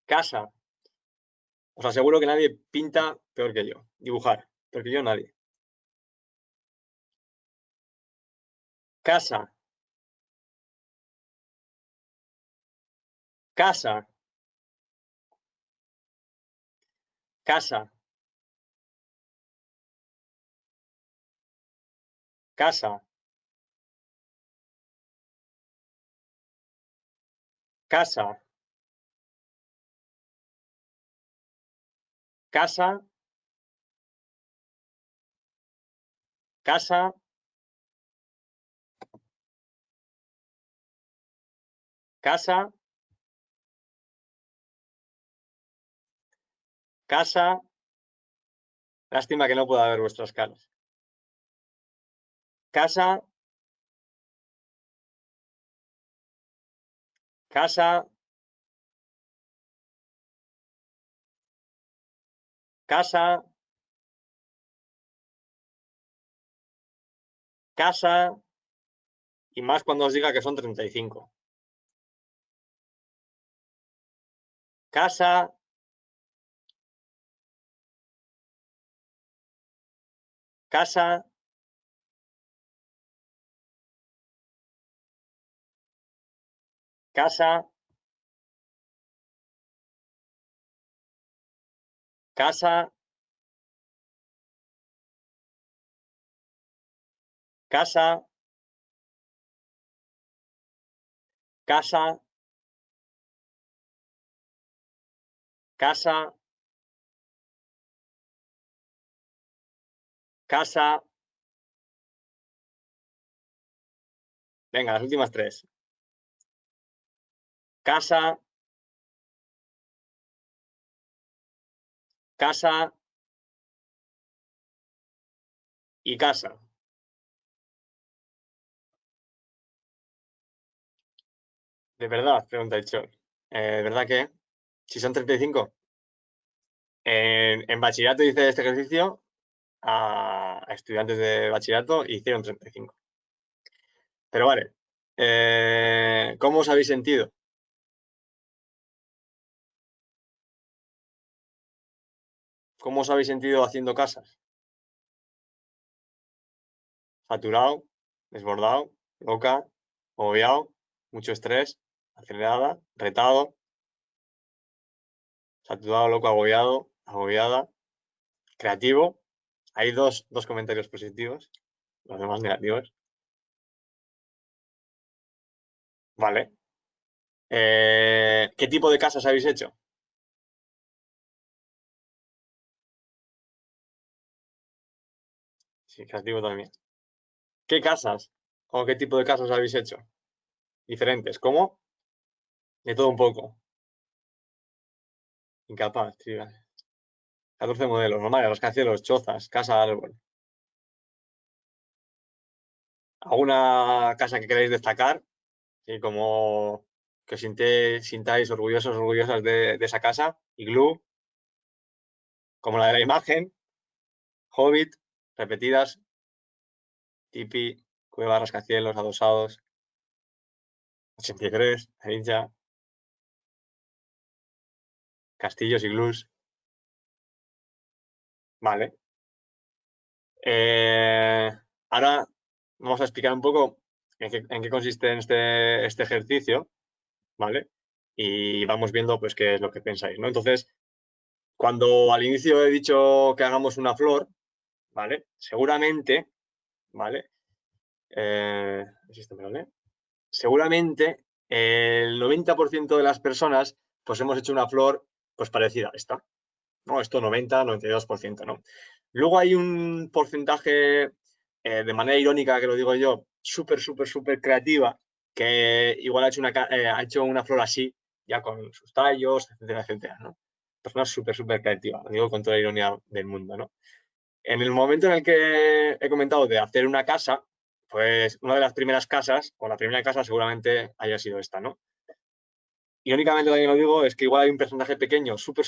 Casa. Os aseguro que nadie pinta peor que yo. Dibujar. Peor que yo, nadie. Casa. Casa. Casa. Casa. Casa. Casa. Casa. Casa. Casa. Lástima que no pueda ver vuestras caras. Casa. Casa. Casa. Casa. Y más cuando os diga que son 35. Casa. Casa. Casa. Casa. Casa. Casa. Casa. Casa. Venga, las últimas 3. Casa. Casa. Y casa. ¿De verdad? Pregunta el Chor. ¿De verdad qué? Si son 35. En bachillerato hice este ejercicio a estudiantes de bachillerato y hicieron 35. Pero vale. ¿Cómo os habéis sentido? ¿Cómo os habéis sentido haciendo casas? Saturado, desbordado, loca, agobiado, mucho estrés, acelerada, retado, saturado, loco, agobiado, agobiada, creativo. Hay dos comentarios positivos, los demás negativos. Vale. ¿Qué tipo de casas habéis hecho? Sí, creativo también. ¿Qué casas o qué tipo de casas habéis hecho? Diferentes. ¿Cómo? De todo un poco. Incapaz, sí, vale. 14 modelos, normales, rascacielos, chozas, casa, árbol. ¿Alguna casa que queráis destacar? Sí, como que os sintáis orgullosos, orgullosas de esa casa. Iglú, como la de la imagen. Hobbit, repetidas. Tipi, cueva, rascacielos, adosados. 83, Arincha, castillos, iglús. Vale. Ahora vamos a explicar un poco en qué consiste este ejercicio, ¿vale? y vamos viendo pues qué es lo que pensáis, ¿no? Entonces, cuando al inicio he dicho que hagamos una flor, ¿vale? Seguramente, ¿vale? ¿Esto me lo lee? Seguramente el 90% de las personas pues hemos hecho una flor pues parecida a esta, ¿no? Esto 90, 92%, ¿no? Luego hay un porcentaje, de manera irónica que lo digo yo, súper creativa, que igual ha hecho una flor así, ya con sus tallos, etcétera, ¿no? Personas súper creativas, lo digo con toda la ironía del mundo, ¿no? En el momento en el que he comentado de hacer una casa, pues una de las primeras casas, o la primera casa seguramente haya sido esta, ¿no? Irónicamente también lo digo, es que igual hay un personaje pequeño, súper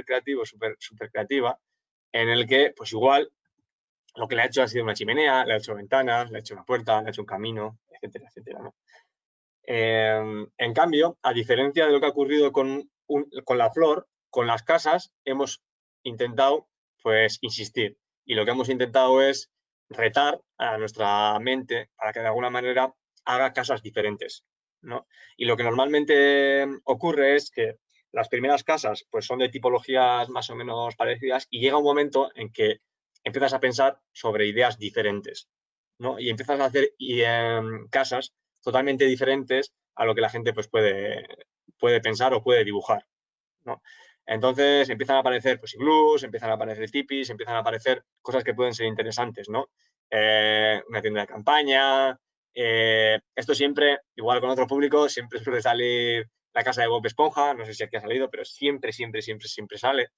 creativo, súper creativa, en el que, pues igual, lo que le ha hecho ha sido una chimenea, le ha hecho ventanas, le ha hecho una puerta, le ha hecho un camino, etcétera, ¿no? En cambio, a diferencia de lo que ha ocurrido con la flor, con las casas hemos intentado, pues, insistir. Y lo que hemos intentado es retar a nuestra mente para que de alguna manera haga casas diferentes, ¿no? Y lo que normalmente ocurre es que las primeras casas pues, son de tipologías más o menos parecidas y llega un momento en que empiezas a pensar sobre ideas diferentes, ¿no? Y empiezas a hacer casas totalmente diferentes a lo que la gente pues, puede pensar o puede dibujar, ¿no? Entonces empiezan a aparecer pues, iglús, empiezan a aparecer tipis, empiezan a aparecer cosas que pueden ser interesantes, ¿no? Una tienda de campaña. Esto siempre, igual con otro público, siempre suele salir la casa de Bob Esponja, no sé si aquí ha salido, pero siempre sale.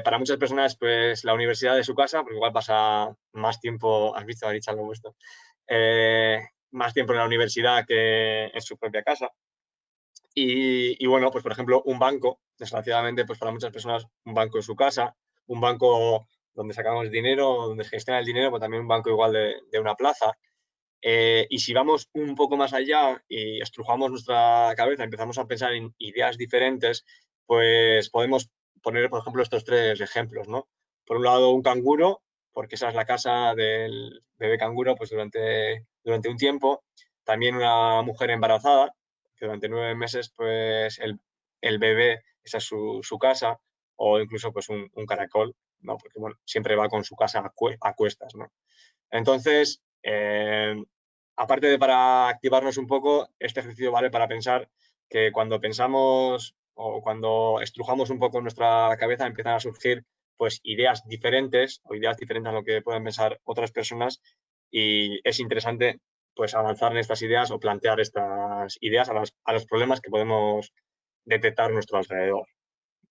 Para muchas personas, pues la universidad de su casa, porque igual pasa más tiempo, has visto, Aritz, algo vuestro, más tiempo en la universidad que en su propia casa. Y bueno, pues por ejemplo, un banco, desgraciadamente, pues para muchas personas, un banco en su casa, un banco donde sacamos dinero, donde se gestiona el dinero, pues también un banco igual de una plaza. Y si vamos un poco más allá y estrujamos nuestra cabeza, empezamos a pensar en ideas diferentes, pues podemos poner, por ejemplo, estos tres ejemplos, ¿no? Por un lado, un canguro, porque esa es la casa del bebé canguro pues durante un tiempo. También una mujer embarazada, que durante 9 meses, pues el bebé, esa es su casa, o incluso pues un caracol, ¿no? Porque, bueno, siempre va con su casa a cuestas, ¿no? Entonces, aparte de para activarnos un poco, este ejercicio vale para pensar que cuando pensamos o cuando estrujamos un poco nuestra cabeza empiezan a surgir pues ideas diferentes o ideas diferentes a lo que pueden pensar otras personas y es interesante pues avanzar en estas ideas o plantear estas ideas a los problemas que podemos detectar a nuestro alrededor,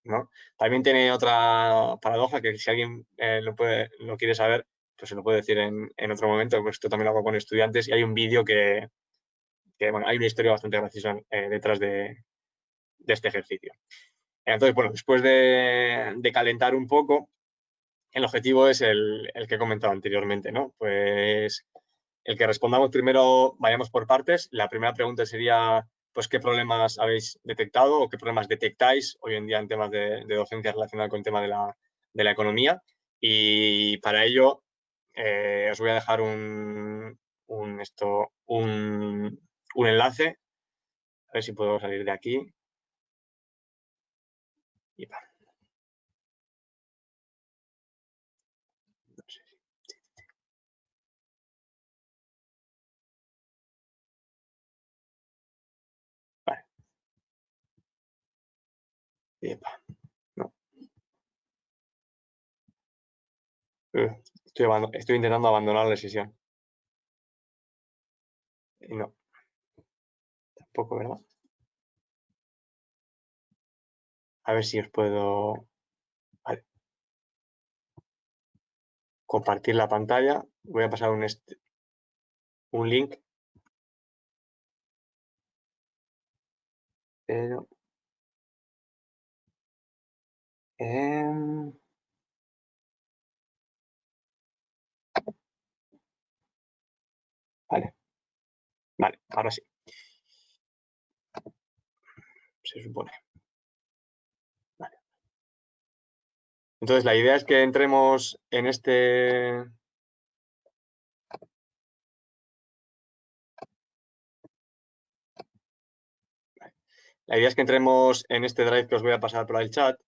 ¿no? También tiene otra paradoja que si alguien lo quiere saber, pues se lo puede decir en otro momento, pues esto también lo hago con estudiantes y hay un vídeo bueno, hay una historia bastante graciosa detrás de este ejercicio. Entonces, bueno, después de calentar un poco, el objetivo es el que he comentado anteriormente, ¿no? Pues el que respondamos primero, vayamos por partes. La primera pregunta sería, pues, ¿qué problemas habéis detectado o qué problemas detectáis hoy en día en temas de docencia relacionados con el tema de la economía? Y para ello, os voy a dejar un enlace. A ver si puedo salir de aquí. Y va. No sé si- Vale. Y va. No. Estoy intentando abandonar la sesión. Y no, tampoco, ¿verdad? A ver si os puedo... Vale. Compartir la pantalla. Voy a pasar un link. Pero... vale. Vale, ahora sí. Se supone. Vale. Entonces, la idea es que entremos en este... La idea es que entremos en este Drive que os voy a pasar por el chat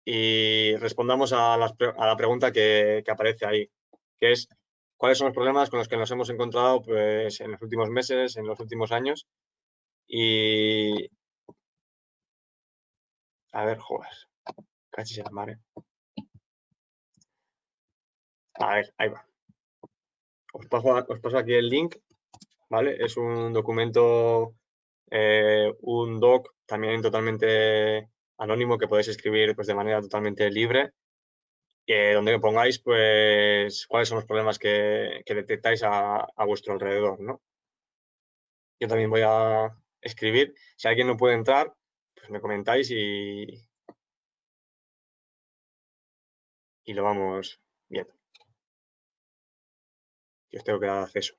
y respondamos a la pregunta que aparece ahí, que es cuáles son los problemas con los que nos hemos encontrado pues, en los últimos meses, en los últimos años. Y a ver, joder, casi se la madre. A ver, ahí va. Os paso aquí el link, ¿vale? Es un documento, un doc también totalmente anónimo que podéis escribir pues, de manera totalmente libre, donde pongáis pues cuáles son los problemas que detectáis a vuestro alrededor, ¿no? Yo también voy a escribir. Si alguien no puede entrar, pues me comentáis y lo vamos viendo. Yo os tengo que dar acceso.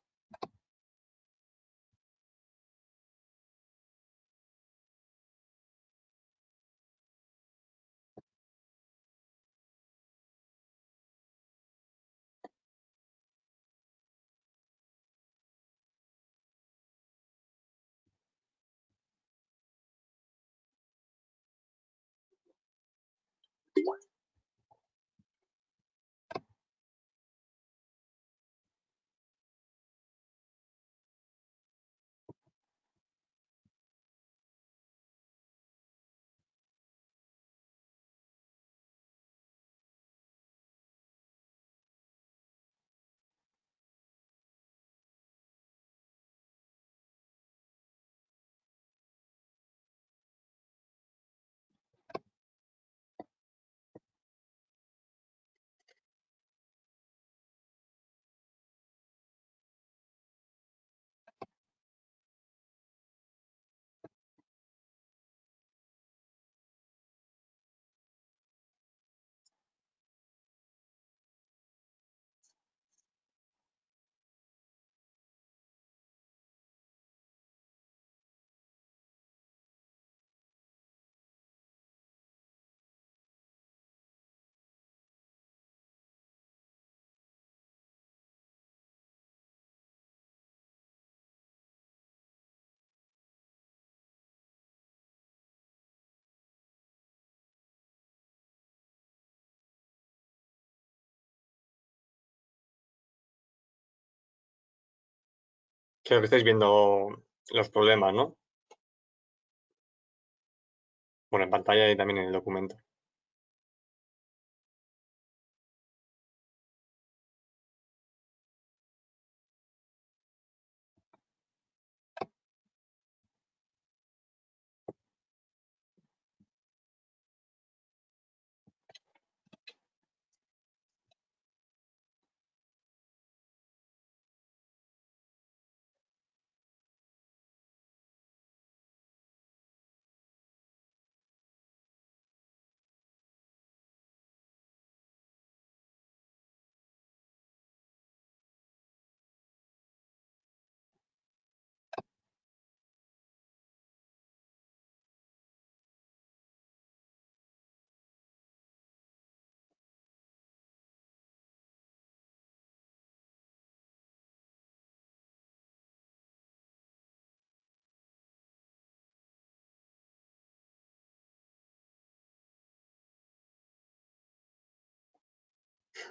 Creo que estáis viendo los problemas, ¿no? Bueno, en pantalla y también en el documento.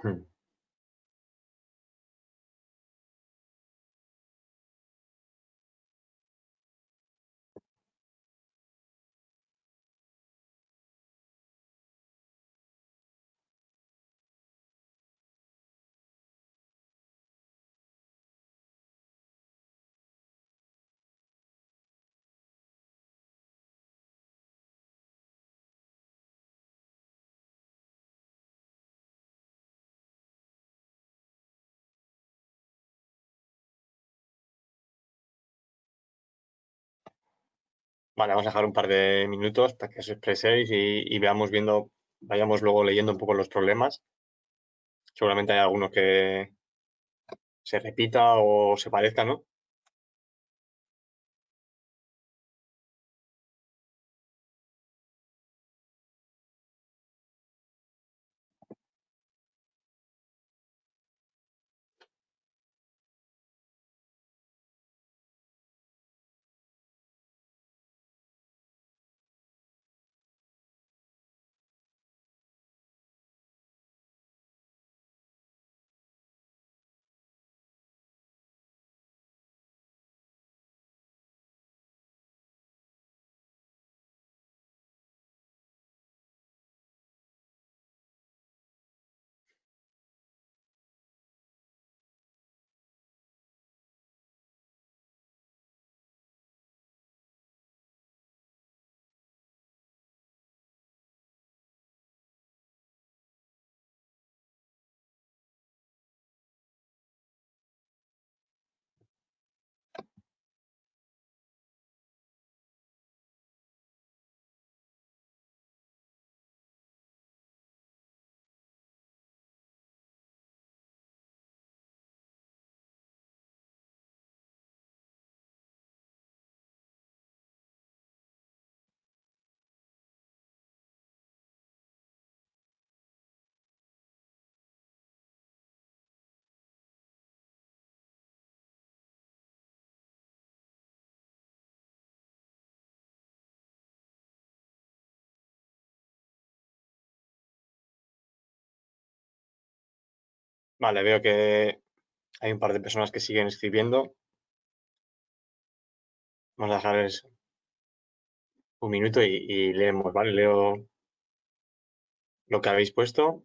Hmm. Vale, vamos a dejar un par de minutos para que os expreséis y veamos viendo, vayamos luego leyendo un poco los problemas. Seguramente hay alguno que se repita o se parezca, ¿no? Vale, veo que hay un par de personas que siguen escribiendo. Vamos a dejarles un minuto y leemos, ¿vale? Leo lo que habéis puesto.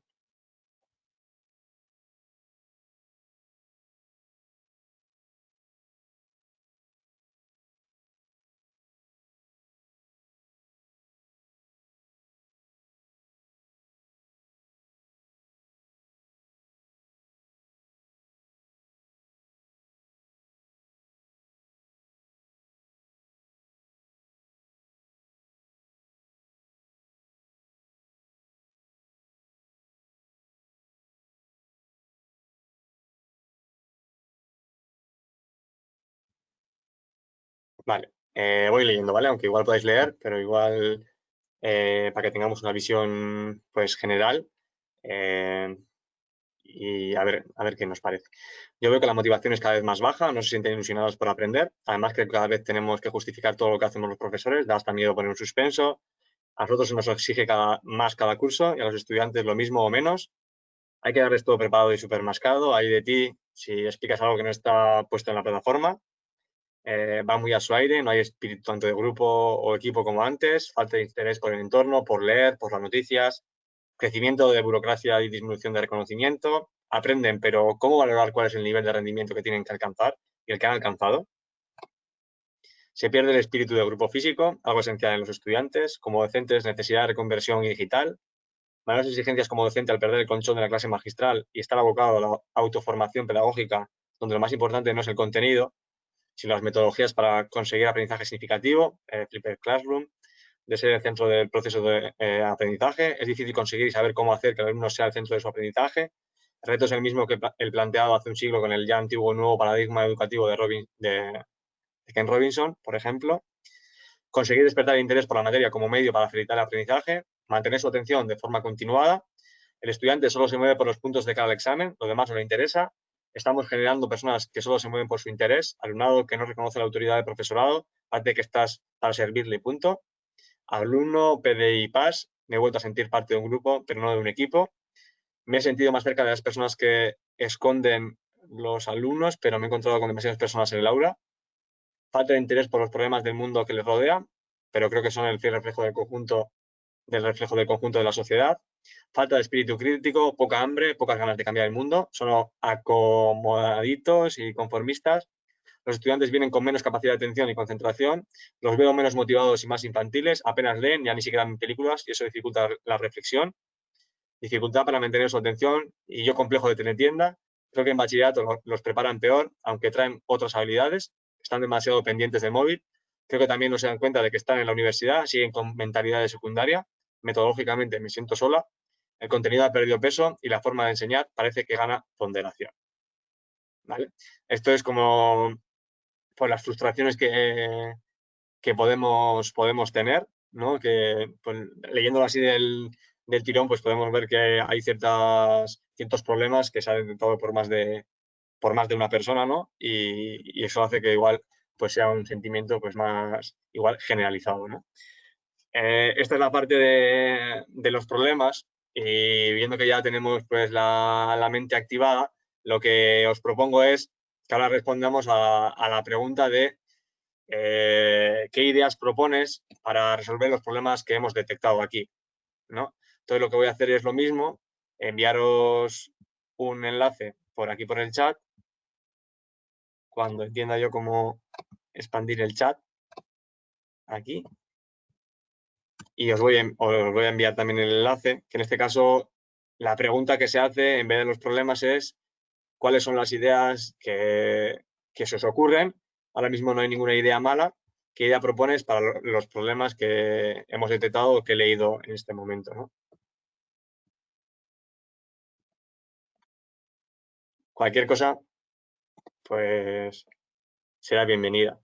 Vale, voy leyendo, ¿vale? Aunque igual podéis leer, pero igual para que tengamos una visión pues general eh, y a ver qué nos parece. Yo veo que la motivación es cada vez más baja, no se sienten ilusionados por aprender. Además que cada vez tenemos que justificar todo lo que hacemos los profesores, da hasta miedo poner un suspenso. A nosotros se nos exige más cada curso y a los estudiantes lo mismo o menos. Hay que darles todo preparado y supermascado. Hay de ti si explicas algo que no está puesto en la plataforma. Va muy a su aire, no hay espíritu tanto de grupo o equipo como antes, falta de interés por el entorno, por leer, por las noticias, crecimiento de burocracia y disminución de reconocimiento. Aprenden, pero ¿cómo valorar cuál es el nivel de rendimiento que tienen que alcanzar y el que han alcanzado? Se pierde el espíritu de grupo físico, algo esencial en los estudiantes. Como docentes, necesidad de reconversión y digital. Mayores exigencias como docente al perder el colchón de la clase magistral y estar abocado a la autoformación pedagógica, donde lo más importante no es el contenido, sino las metodologías para conseguir aprendizaje significativo, Flipper Classroom, de ser el centro del proceso de aprendizaje. Es difícil conseguir y saber cómo hacer que el alumno sea el centro de su aprendizaje. El reto es el mismo que el planteado hace un siglo con el ya antiguo nuevo paradigma educativo de Ken Robinson, por ejemplo. Conseguir despertar el interés por la materia como medio para facilitar el aprendizaje, mantener su atención de forma continuada. El estudiante solo se mueve por los puntos de cada examen, lo demás no le interesa. Estamos generando personas que solo se mueven por su interés, alumnado que no reconoce la autoridad del profesorado, parte que estás para servirle y punto. Alumno, PDI, PAS, me he vuelto a sentir parte de un grupo, pero no de un equipo. Me he sentido más cerca de las personas que esconden los alumnos, pero me he encontrado con demasiadas personas en el aula. Falta de interés por los problemas del mundo que les rodea, pero creo que son el fiel reflejo del conjunto de la sociedad. Falta de espíritu crítico, poca hambre, pocas ganas de cambiar el mundo, son acomodaditos y conformistas. Los estudiantes vienen con menos capacidad de atención y concentración, los veo menos motivados y más infantiles, apenas leen, ya ni siquiera ven películas y eso dificulta la reflexión, dificultad para mantener su atención y yo complejo de teletienda. Creo que en bachillerato los preparan peor, aunque traen otras habilidades, están demasiado pendientes del móvil. Creo que también no se dan cuenta de que están en la universidad, siguen con mentalidad de secundaria. Metodológicamente me siento sola, el contenido ha perdido peso y la forma de enseñar parece que gana ponderación. ¿Vale? Esto es como pues, las frustraciones que podemos tener, ¿no? Que pues, leyéndolo así del tirón, pues podemos ver que hay ciertos problemas que se han detectado por más de una persona, ¿no? Y eso hace que igual pues sea un sentimiento pues más igual generalizado, ¿no? Esta es la parte de los problemas y viendo que ya tenemos pues la mente activada, lo que os propongo es que ahora respondamos a la pregunta de qué ideas propones para resolver los problemas que hemos detectado aquí, ¿no? Entonces lo que voy a hacer es lo mismo, enviaros un enlace por aquí por el chat, cuando entienda yo cómo expandir el chat, aquí, y os voy a enviar también el enlace, que en este caso la pregunta que se hace en vez de los problemas es cuáles son las ideas que se os ocurren. Ahora mismo no hay ninguna idea mala. ¿Qué idea propones para los problemas que hemos detectado o que he leído en este momento, ¿no? Cualquier cosa, pues será bienvenida.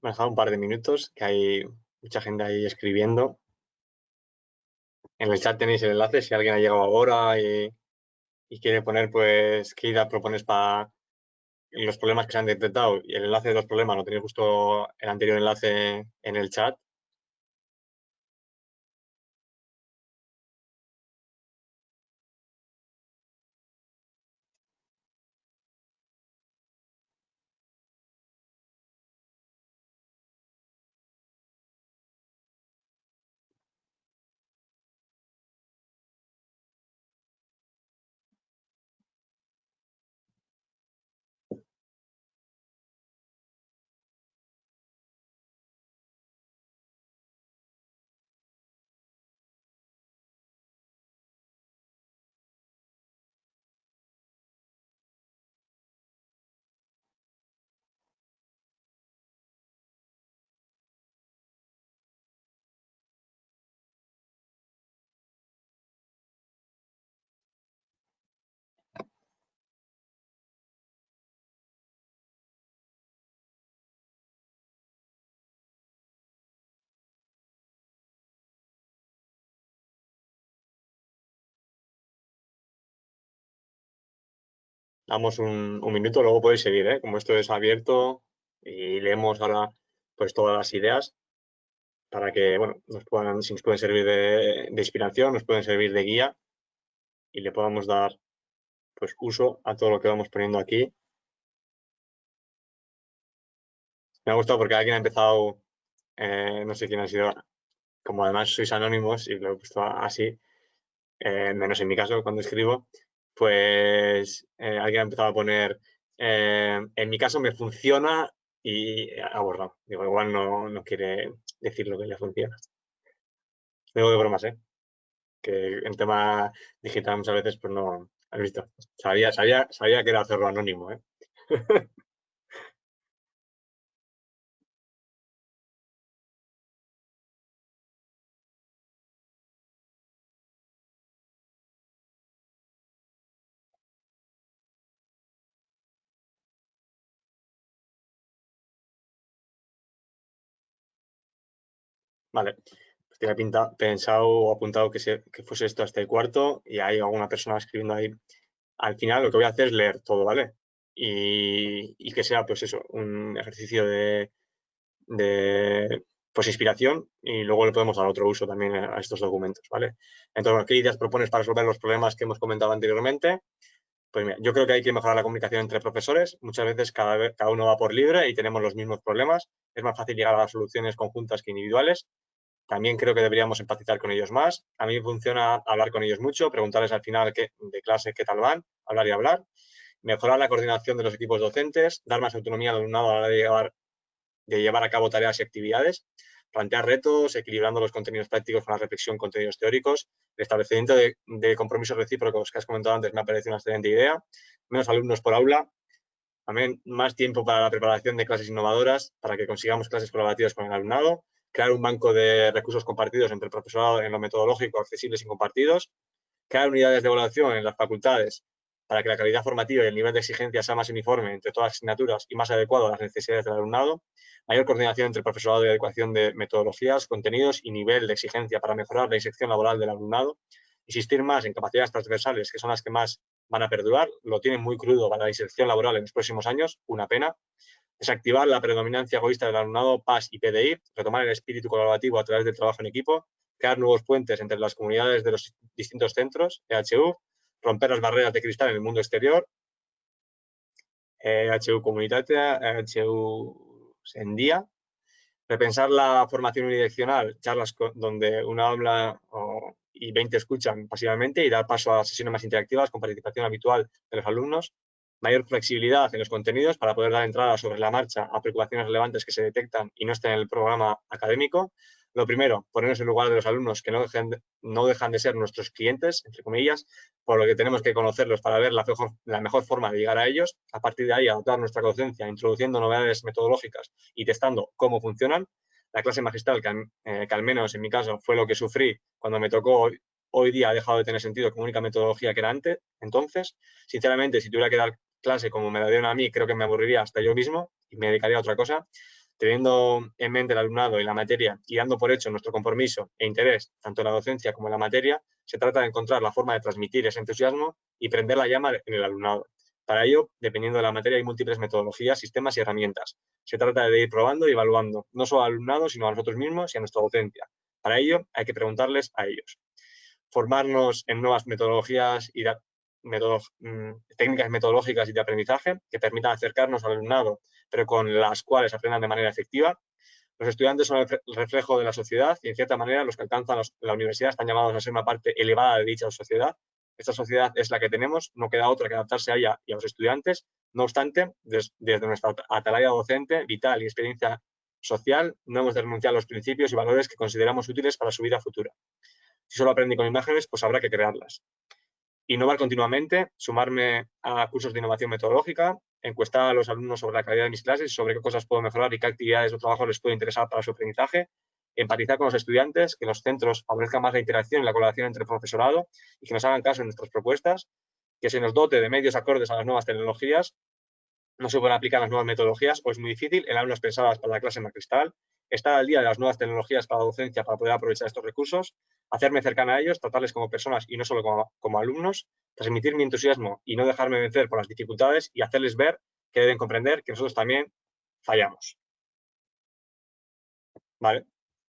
me ha dejado un par de minutos, que hay mucha gente ahí escribiendo. En el chat tenéis el enlace si alguien ha llegado ahora y quiere poner, pues, qué idea propones para los problemas que se han detectado. Y el enlace de los problemas lo tenéis justo el anterior enlace en el chat. Damos un minuto, luego podéis seguir, ¿eh? Como esto es abierto y leemos ahora pues todas las ideas para que, bueno, si nos pueden servir de inspiración, nos pueden servir de guía y le podamos dar pues uso a todo lo que vamos poniendo aquí. Me ha gustado porque alguien ha empezado, no sé quién ha sido, como además sois anónimos y lo he puesto así, menos en mi caso cuando escribo, pues alguien ha empezado a poner, en mi caso me funciona y ha borrado. Digo, igual no quiere decir lo que le funciona. Digo de bromas, ¿eh? Que en tema digital muchas veces pues no, has visto, sabía que era hacerlo anónimo, ¿eh? Vale, pues tenía pensado o apuntado que fuese esto hasta el cuarto y hay alguna persona escribiendo ahí. Al final lo que voy a hacer es leer todo, ¿vale? Y que sea, pues eso, un ejercicio de, pues inspiración y luego le podemos dar otro uso también a estos documentos, ¿vale? Entonces, bueno, ¿qué ideas propones para resolver los problemas que hemos comentado anteriormente? Pues mira, yo creo que hay que mejorar la comunicación entre profesores. Muchas veces cada uno va por libre y tenemos los mismos problemas. Es más fácil llegar a las soluciones conjuntas que individuales. También creo que deberíamos empatizar con ellos más. A mí me funciona hablar con ellos mucho, preguntarles al final de clase qué tal van, hablar y hablar. Mejorar la coordinación de los equipos docentes, dar más autonomía al alumnado a la hora de llevar a cabo tareas y actividades, plantear retos, equilibrando los contenidos prácticos con la reflexión, contenidos teóricos, el establecimiento de compromisos recíprocos que has comentado antes me ha parecido una excelente idea, menos alumnos por aula, también más tiempo para la preparación de clases innovadoras, para que consigamos clases colaborativas con el alumnado, crear un banco de recursos compartidos entre el profesorado en lo metodológico, accesibles y compartidos, crear unidades de evaluación en las facultades para que la calidad formativa y el nivel de exigencia sea más uniforme entre todas las asignaturas y más adecuado a las necesidades del alumnado, mayor coordinación entre el profesorado y adecuación de metodologías, contenidos y nivel de exigencia para mejorar la inserción laboral del alumnado, insistir más en capacidades transversales, que son las que más van a perdurar, lo tienen muy crudo para la inserción laboral en los próximos años, una pena. Desactivar la predominancia egoísta del alumnado PAS y PDI, retomar el espíritu colaborativo a través del trabajo en equipo, crear nuevos puentes entre las comunidades de los distintos centros, EHU, romper las barreras de cristal en el mundo exterior, EHU Comunitatea, EHU Sendía, repensar la formación unidireccional, charlas donde uno habla y 20 escuchan pasivamente y dar paso a sesiones más interactivas con participación habitual de los alumnos, mayor flexibilidad en los contenidos para poder dar entrada sobre la marcha a preocupaciones relevantes que se detectan y no estén en el programa académico. Lo primero, ponernos en lugar de los alumnos que no dejan de ser nuestros clientes, entre comillas, por lo que tenemos que conocerlos para ver la mejor forma de llegar a ellos. A partir de ahí, adaptar nuestra docencia, introduciendo novedades metodológicas y testando cómo funcionan. La clase magistral, que al menos en mi caso fue lo que sufrí cuando me tocó, hoy día ha dejado de tener sentido como única metodología que era antes. Entonces, sinceramente, si tuviera que dar clase como me la dieron a mí, creo que me aburriría hasta yo mismo y me dedicaría a otra cosa. Teniendo en mente el alumnado y la materia y dando por hecho nuestro compromiso e interés tanto en la docencia como en la materia, se trata de encontrar la forma de transmitir ese entusiasmo y prender la llama en el alumnado. Para ello, dependiendo de la materia, hay múltiples metodologías, sistemas y herramientas. Se trata de ir probando y evaluando, no solo al alumnado, sino a nosotros mismos y a nuestra docencia. Para ello, hay que preguntarles a ellos. Formarnos en nuevas metodologías y técnicas metodológicas y de aprendizaje que permitan acercarnos al alumnado, pero con las cuales aprendan de manera efectiva. Los estudiantes son el reflejo de la sociedad y, en cierta manera, los que alcanzan la universidad están llamados a ser una parte elevada de dicha sociedad. Esta sociedad es la que tenemos, no queda otra que adaptarse a ella y a los estudiantes. No obstante, desde nuestra atalaya docente, vital y experiencia social, no hemos de renunciar a los principios y valores que consideramos útiles para su vida futura. Si solo aprendí con imágenes, pues habrá que crearlas. Innovar continuamente, sumarme a cursos de innovación metodológica, encuestar a los alumnos sobre la calidad de mis clases, sobre qué cosas puedo mejorar y qué actividades o trabajos les puede interesar para su aprendizaje, empatizar con los estudiantes, que los centros favorezcan más la interacción y la colaboración entre el profesorado y que nos hagan caso en nuestras propuestas, que se nos dote de medios acordes a las nuevas tecnologías. No se pueden aplicar las nuevas metodologías o es muy difícil en aulas pensadas para la clase magistral, estar al día de las nuevas tecnologías para la docencia para poder aprovechar estos recursos, hacerme cercana a ellos, tratarles como personas y no solo como alumnos, transmitir mi entusiasmo y no dejarme vencer por las dificultades y hacerles ver que deben comprender que nosotros también fallamos. Vale,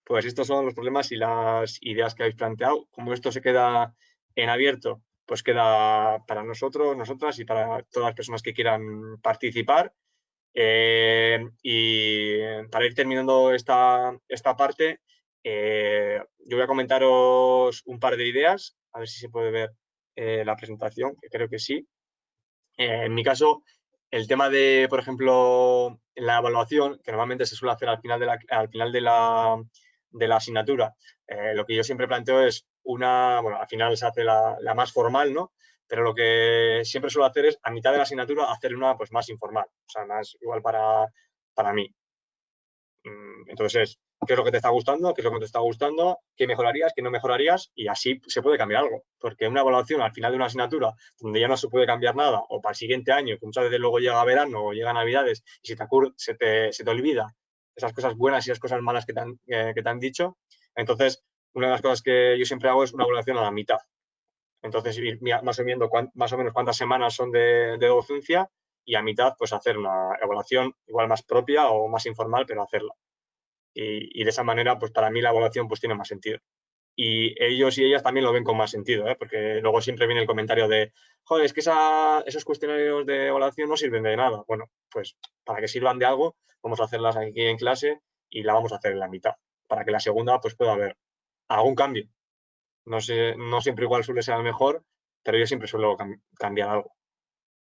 pues estos son los problemas y las ideas que habéis planteado. Como esto se queda en abierto, pues queda para nosotros, nosotras y para todas las personas que quieran participar. Y para ir terminando esta parte, yo voy a comentaros un par de ideas, a ver si se puede ver la presentación, que creo que sí. En mi caso, el tema de, por ejemplo, la evaluación, que normalmente se suele hacer al final de la asignatura, lo que yo siempre planteo es bueno, al final se hace la más formal, ¿no? Pero lo que siempre suelo hacer es, a mitad de la asignatura, hacer una pues, más informal, o sea, más igual para mí. Entonces, ¿qué es lo que te está gustando? ¿Qué es lo que no te está gustando? ¿Qué mejorarías? ¿Qué no mejorarías? Y así se puede cambiar algo. Porque una evaluación al final de una asignatura donde ya no se puede cambiar nada, o para el siguiente año, que muchas veces luego llega verano o llega Navidades y se te olvida esas cosas buenas y esas cosas malas que te han dicho. Entonces, una de las cosas que yo siempre hago es una evaluación a la mitad. Entonces, ir más o menos cuántas semanas son de docencia y a mitad, pues hacer una evaluación igual más propia o más informal, pero hacerla. Y de esa manera, pues para mí la evaluación pues tiene más sentido. Y ellos y ellas también lo ven con más sentido, ¿eh? Porque luego siempre viene el comentario de, joder, es que esos cuestionarios de evaluación no sirven de nada. Bueno, pues para que sirvan de algo, vamos a hacerlas aquí en clase y la vamos a hacer en la mitad, para que la segunda pues pueda haber algún cambio. No sé, no siempre igual suele ser el mejor, pero yo siempre suelo cambiar algo.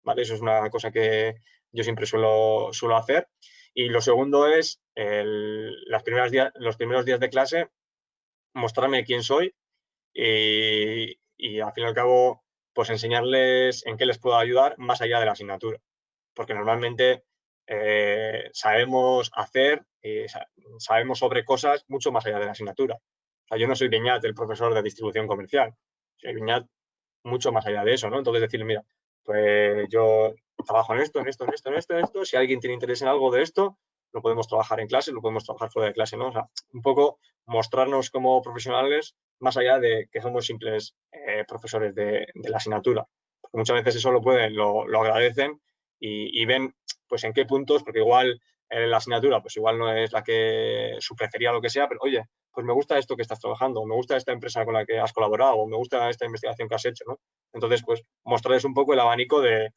¿Vale? Eso es una cosa que yo siempre suelo hacer. Y lo segundo es los primeros días de clase mostrarme quién soy y al fin y al cabo pues enseñarles en qué les puedo ayudar más allá de la asignatura. Porque normalmente sabemos hacer, sabemos sobre cosas mucho más allá de la asignatura. O sea, yo no soy Beñat, el profesor de distribución comercial. Soy Beñat mucho más allá de eso, ¿no? Entonces decirle, mira, pues yo trabajo en esto. Si alguien tiene interés en algo de esto, lo podemos trabajar en clase, lo podemos trabajar fuera de clase, ¿no? O sea, un poco mostrarnos como profesionales más allá de que somos simples profesores de la asignatura. Porque muchas veces eso lo agradecen y ven pues en qué puntos, porque igual la asignatura pues igual no es la que su preferida o lo que sea, pero oye, pues me gusta esto que estás trabajando, me gusta esta empresa con la que has colaborado, o me gusta esta investigación que has hecho, ¿no? Entonces, pues mostrarles un poco el abanico de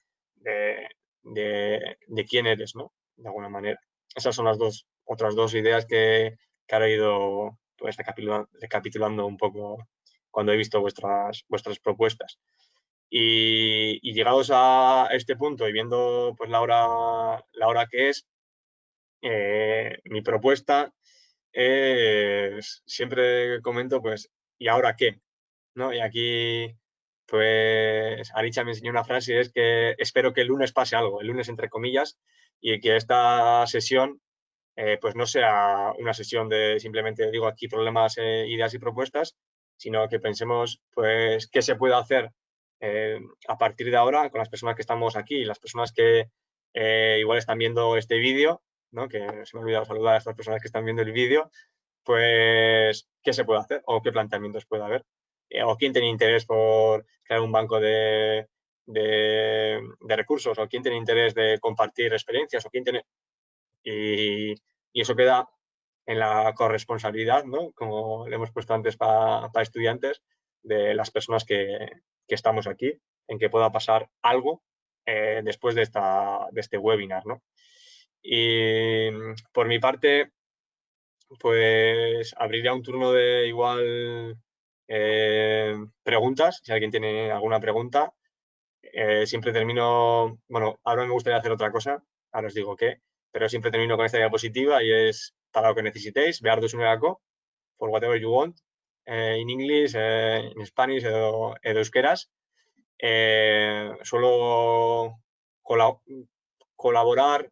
quién eres, ¿no? De alguna manera. Esas son las otras dos ideas que ahora he ido pues, recapitulando un poco cuando he visto vuestras propuestas. Y llegados a este punto y viendo pues, la hora que es, mi propuesta es, siempre comento, pues, ¿y ahora qué? ¿No? Y aquí, pues, Aricha me enseñó una frase, es que espero que el lunes pase algo, el lunes entre comillas, y que esta sesión pues no sea una sesión de simplemente digo aquí problemas, ideas y propuestas, sino que pensemos pues qué se puede hacer a partir de ahora con las personas que estamos aquí y las personas que igual están viendo este vídeo, ¿no? Que se me ha olvidado saludar a estas personas que están viendo el vídeo, pues, ¿qué se puede hacer o qué planteamientos puede haber? O quién tiene interés por crear un banco de recursos, o quién tiene interés de compartir experiencias, o quién tiene... Y eso queda en la corresponsabilidad, ¿no? Como le hemos puesto antes para estudiantes, de las personas que estamos aquí, en que pueda pasar algo después de este webinar, ¿no? Y por mi parte, pues abriría un turno de igual preguntas, si alguien tiene alguna pregunta. Siempre termino, bueno, ahora me gustaría hacer otra cosa, ahora os digo qué, pero siempre termino con esta diapositiva y es para lo que necesitéis, bear duzunerako, for whatever you want, in English, in Spanish edo euskeraz. Suelo colaborar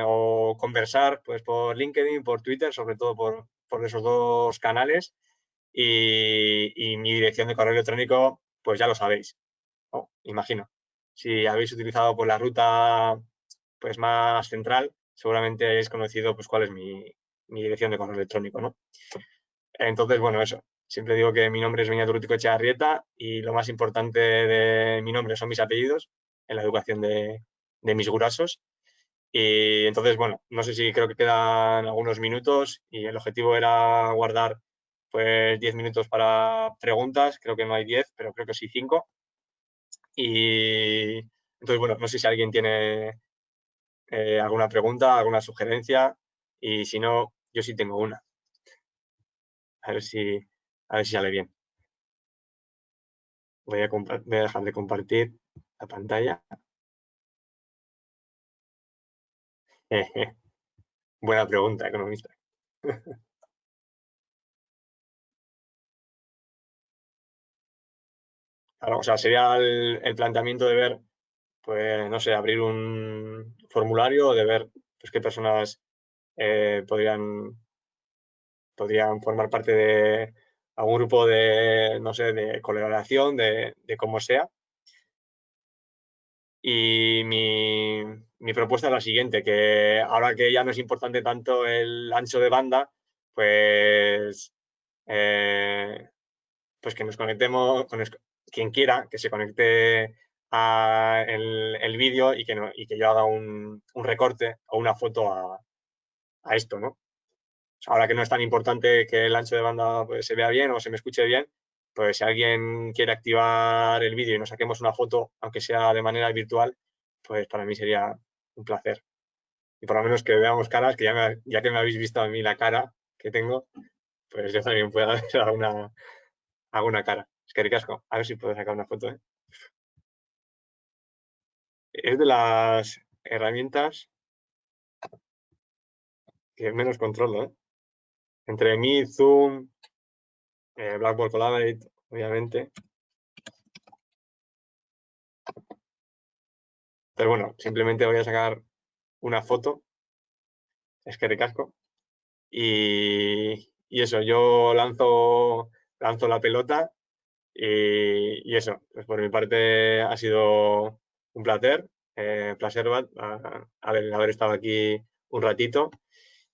o conversar pues por LinkedIn, por Twitter, sobre todo por esos dos canales, y mi dirección de correo electrónico, pues ya lo sabéis, ¿no? Imagino. Si habéis utilizado pues, la ruta pues, más central, seguramente hayáis conocido pues, cuál es mi dirección de correo electrónico, ¿no? Entonces, bueno, eso. Siempre digo que mi nombre es Beñat Urrutico Etxearrieta y lo más importante de mi nombre son mis apellidos en la educación de mis gurasos. Y entonces, bueno, no sé si creo que quedan algunos minutos y el objetivo era guardar pues 10 minutos para preguntas. Creo que no hay 10, pero creo que sí 5. Y entonces, bueno, no sé si alguien tiene alguna pregunta, alguna sugerencia, y si no, yo sí tengo una. A ver si sale bien. Voy a dejar de compartir la pantalla. Buena pregunta, economista. Claro, o sea, sería el planteamiento de ver, pues, no sé, abrir un formulario, de ver pues, qué personas podrían formar parte de algún grupo de, no sé, de colaboración, de cómo sea. Y mi propuesta es la siguiente, que ahora que ya no es importante tanto el ancho de banda, pues, pues que nos conectemos, quien quiera, que se conecte a el vídeo y que yo haga un recorte o una foto a esto, ¿no? Ahora que no es tan importante que el ancho de banda pues, se vea bien o se me escuche bien, pues si alguien quiere activar el vídeo y nos saquemos una foto, aunque sea de manera virtual, pues para mí sería un placer. Y por lo menos que veamos caras, que ya que me habéis visto a mí la cara que tengo, pues yo también pueda ver alguna cara. Es que ricasco. A ver si puedo sacar una foto. Es de las herramientas que menos controlo. Entre Meet, Zoom, Blackboard Collaborate, obviamente. Pero bueno, simplemente voy a sacar una foto. Es que ricasco. Y eso, yo lanzo la pelota y eso, pues por mi parte ha sido un placer, haber estado aquí un ratito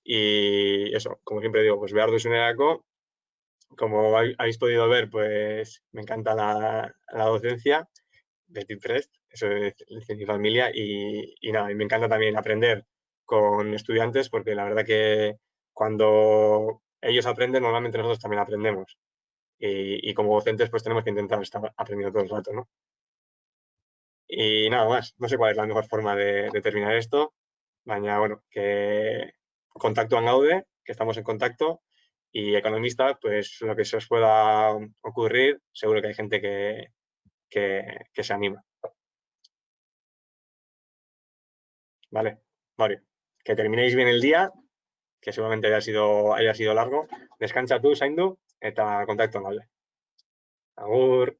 y eso, como siempre digo, pues behar duzunerako. Como habéis podido ver, pues me encanta la docencia, Beti Prest, eso es mi familia y nada, y me encanta también aprender con estudiantes porque la verdad que cuando ellos aprenden, normalmente nosotros también aprendemos. Y como docentes, pues tenemos que intentar estar aprendiendo todo el rato, ¿no? Y nada más, no sé cuál es la mejor forma de terminar esto. Baina, bueno, que contacto en Gaude, que estamos en contacto, y economista, pues lo que se os pueda ocurrir, seguro que hay gente que se anima. ¿Vale? Vale. Que terminéis bien el día, que seguramente haya sido largo. Descansa tú, Saindu, eta contacto en Gaude. Agur.